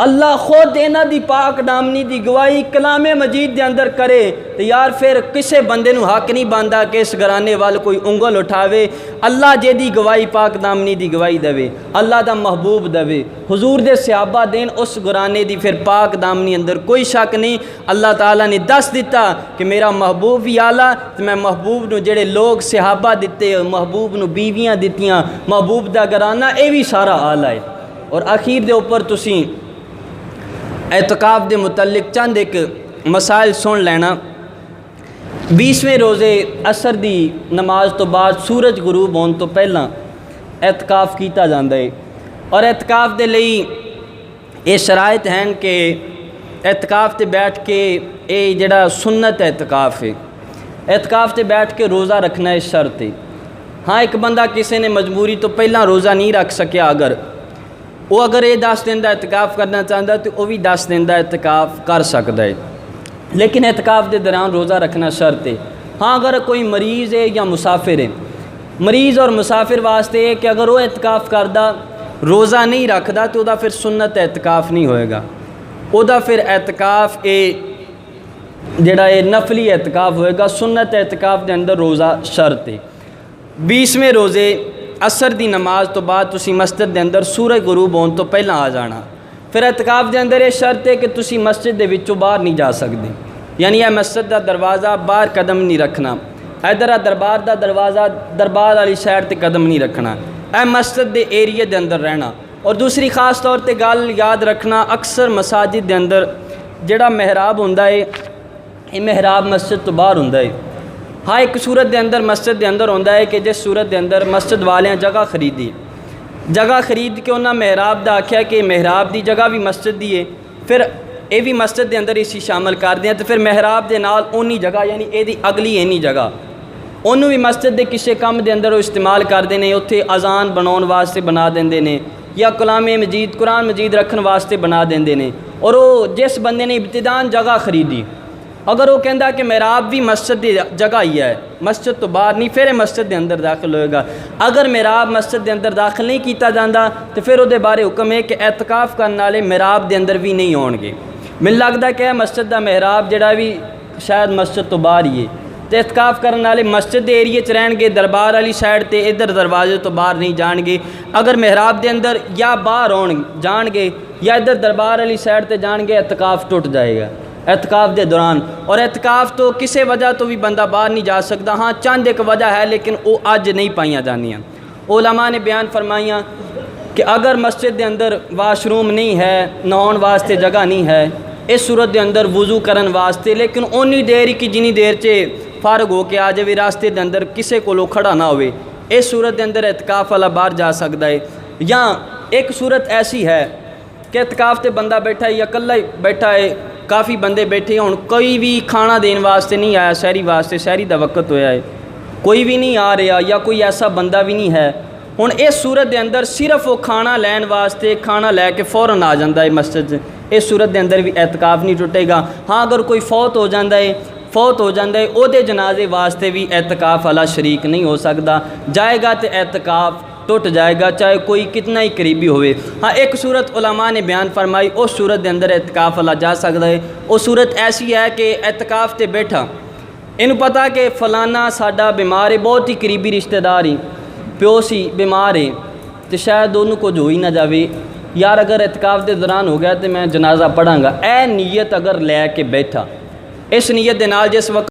Speaker 1: اللہ خود انہاں دی پاک دامنی دی گواہی کلام مجید دے اندر کرے تو یار پھر کسے بندے نو حق نہیں بندا کہ اس گھرانے وال کوئی انگل اٹھاوے۔ اللہ جے دی گواہی پاک دامنی دی گواہی دے، اللہ دا محبوب دے، حضور دے صحابہ دین اس گھرانے دی، پھر پاک دامنی اندر کوئی شک نہیں۔ اللہ تعالیٰ نے دس دیتا کہ میرا محبوب ہی آلہ، تو میں محبوب نو جڑے لوگ صحابہ دیتے، محبوب نو بیویاں دیتیاں، محبوب دا گھرانہ اے بھی سارا آلہ ہے۔ اور آخیر دے اوپر تسی اعتکاف دے متعلق چند ایک مسائل سن لینا۔ 20ویں روزے عصر دی نماز تو بعد سورج غروب ہون تو پہلا اعتکاف کیتا جاندا ہے، اور اعتکاف دے لئی یہ شرائط ہیں کہ اعتکاف تے بیٹھ کے اے جڑا سنت اعتکاف ہے، اعتکاف تے بیٹھ کے روزہ رکھنا ہے شرط ہے۔ ہاں ایک بندہ کسی نے مجبوری تو پہلا روزہ نہیں رکھ سکیا، اگر یہ 10 دن کا اعتکاف کرنا چاہتا تو وہ بھی 10 دن کا اعتکاف کر سکتا ہے، لیکن اعتکاف دے دوران روزہ رکھنا شرط ہے۔ ہاں اگر کوئی مریض ہے یا مسافر ہے، مریض اور مسافر واسطے ہے کہ اگر وہ اعتکاف کردہ روزہ نہیں رکھدا تو دا پھر سنت اعتکاف نہیں ہوئے گا، وہ دا پھر اعتکاف جڑا ہے نفلی اعتکاف ہوئے گا۔ سنت اعتکاف دے اندر روزہ شرط ہے۔ 20ویں روزے عصر دی نماز تو بعد تسی مسجد دے اندر سورج غروب ہون تو پہلا آ جانا۔ پھر اعتکاف دے اندر یہ شرط ہے کہ تسی مسجد دے وچوں باہر نہیں جا سکتے، یعنی یہ مسجد دا دروازہ باہر قدم نہیں رکھنا، ادھر دربار دا دروازہ دربار والی سائڈ تے قدم نہیں رکھنا، اے مسجد دے ایریے دے اندر رہنا۔ اور دوسری خاص طور تے گل یاد رکھنا، اکثر مساجد دے اندر جڑا محراب ہوندا ہے یہ محراب مسجد تو باہر ہوندا ہے۔ ہاں ایک صورت دے اندر مسجد دے اندر ہوندا ہے کہ جس صورت دے اندر مسجد والیاں جگہ خرید کے انہاں محراب دا آکھیا کہ محراب دی جگہ بھی مسجد دی ہے، پھر ਇਹ ਵੀ ਮਸਜਿਦ ਦੇ ਅੰਦਰ ਇਸੀ ਸ਼ਾਮਲ ਕਰਦੇ ਹਾਂ। ਤੇ ਫਿਰ ਮਿਹਰਾਬ ਦੇ ਨਾਲ ਉਨੀ ਜਗ੍ਹਾ ਯਾਨੀ ਇਹਦੀ ਅਗਲੀ ਇੰਨੀ ਜਗ੍ਹਾ ਉਹਨੂੰ ਵੀ ਮਸਜਿਦ ਦੇ ਕਿਸੇ ਕੰਮ ਦੇ ਅੰਦਰ ਉਹ ਇਸਤੇਮਾਲ ਕਰਦੇ ਨੇ। ਉੱਥੇ ਅਜ਼ਾਨ ਬਣਾਉਣ ਵਾਸਤੇ ਬਣਾ ਦਿੰਦੇ ਨੇ ਜਾਂ ਕਲਾਮੇ ਮਜੀਦ ਕੁਰਾਨ ਮਜੀਦ ਰੱਖਣ ਵਾਸਤੇ ਬਣਾ ਦਿੰਦੇ ਨੇ। ਔਰ ਉਹ ਜਿਸ ਬੰਦੇ ਨੇ ਇਬਤਦਾਨ ਜਗ੍ਹਾ ਖਰੀਦੀ, ਅਗਰ ਉਹ ਕਹਿੰਦਾ ਕਿ ਮਿਹਰਾਬ ਵੀ ਮਸਜਿਦ ਦੀ ਜਗ੍ਹਾ ਹੀ ਹੈ, ਮਸਜਿਦ ਤੋਂ ਬਾਹਰ ਨਹੀਂ, ਫਿਰ ਇਹ ਮਸਜਿਦ ਦੇ ਅੰਦਰ ਦਾਖਲ ਹੋਏਗਾ। ਅਗਰ ਮਿਹਰਾਬ ਮਸਜਿਦ ਦੇ ਅੰਦਰ ਦਾਖਲ ਨਹੀਂ ਕੀਤਾ ਜਾਂਦਾ ਤਾਂ ਫਿਰ ਉਹਦੇ ਬਾਰੇ ਹੁਕਮ ਹੈ ਕਿ ਇਤਕਾਫ ਕਰਨ ਵਾਲੇ ਮਿਹਰਾਬ ਦੇ ਅੰਦਰ ਵੀ ਨਹੀਂ ਆਉਣਗੇ। ਮੈਨੂੰ ਲੱਗਦਾ ਕਿ ਇਹ ਮਸਜਿਦ ਦਾ ਮਿਹਰਾਬ ਜਿਹੜਾ ਵੀ ਸ਼ਾਇਦ ਮਸਜਿਦ ਤੋਂ ਬਾਹਰ ਹੀ ਹੈ। ਤੇ ਇਤਕਾਫ ਕਰਨ ਵਾਲੇ ਮਸਜਿਦ ਦੇ ਏਰੀਏ 'ਚ ਰਹਿਣਗੇ, ਦਰਬਾਰ ਵਾਲੀ ਸਾਈਡ ਤੇ ਇੱਧਰ ਦਰਵਾਜ਼ੇ ਤੋਂ ਬਾਹਰ ਨਹੀਂ ਜਾਣਗੇ। ਅਗਰ ਮਿਹਰਾਬ ਦੇ ਅੰਦਰ ਜਾਂ ਬਾਹਰ ਆਉਣ ਜਾਣਗੇ ਜਾਂ ਇੱਧਰ ਦਰਬਾਰ ਵਾਲੀ ਸਾਈਡ ਤੇ ਜਾਣਗੇ, ਇਤਕਾਫ ਟੁੱਟ ਜਾਏਗਾ ਇਤਕਾਫ ਦੇ ਦੌਰਾਨ। ਔਰ ਇਤਕਾਫ ਤੋਂ ਕਿਸੇ ਵਜ੍ਹਾ ਤੋਂ ਵੀ ਬੰਦਾ ਬਾਹਰ ਨਹੀਂ ਜਾ ਸਕਦਾ। ਹਾਂ ਚੰਦ ਇੱਕ ਵਜ੍ਹਾ ਹੈ ਲੇਕਿਨ ਉਹ ਅੱਜ ਨਹੀਂ ਪਾਈਆਂ ਜਾਂਦੀਆਂ। ਉਲਮਾ ਨੇ ਬਿਆਨ ਫਰਮਾਈਆਂ کہ اگر مسجد دے اندر واشروم نہیں ہے، نہاؤن واسطے جگہ نہیں ہے، اس صورت دے اندر وضو کرن واسطے لیکن اونی دیر کی جنی دیر چے فارغ ہو کے آ جائے راستے دے اندر کسے کو کھڑا نہ ہوئے، اس صورت دے اندر اعتکاف والا باہر جا سکتا ہے۔ یا ایک صورت ایسی ہے کہ اعتکاف تے بندہ بیٹھا ہے یا کلا ہی بیٹھا ہے، کافی بندے بیٹھے ہوں، کوئی بھی کھانا دین واسطے نہیں آیا، سحری واسطے، سحری دا وقت ہویا ہے، کوئی بھی نہیں آ رہا یا کوئی ایسا بندہ بھی نہیں ہے۔ ہن اس صورت دے اندر صرف وہ کھانا لین واسطے کھانا لے کے فوراً آ جاتا ہے مسجد، اس صورت دے اندر بھی اعتکاف نہیں ٹوٹے گا۔ ہاں اگر کوئی فوت ہو جاتا ہے او دے جنازے واسطے بھی اعتکاف والا شریک نہیں ہو سکتا، جائے گا تو اعتکاف ٹوٹ جائے گا چاہے کوئی کتنا ہی قریبی ہوئے۔ ہاں ایک صورت علماء نے بیان فرمائی اس صورت دے اندر اعتکاف والا جا سکتا ہے۔ وہ صورت ایسی ہے کہ اعتکاف تے بیٹھا انہوں پتا کہ فلانا ساڈا بیمار ہے، بہت ہی قریبی رشتہ دار ہی، پیو سی بیمار ہے، تو شاید انہوں کو جو ہی نہ جاوے، یار اگر اعتکاف دے دوران ہو گیا تو میں جنازہ پڑھاں گا، اے نیت اگر لے کے بیٹھا، اس نیت دے نال جس وقت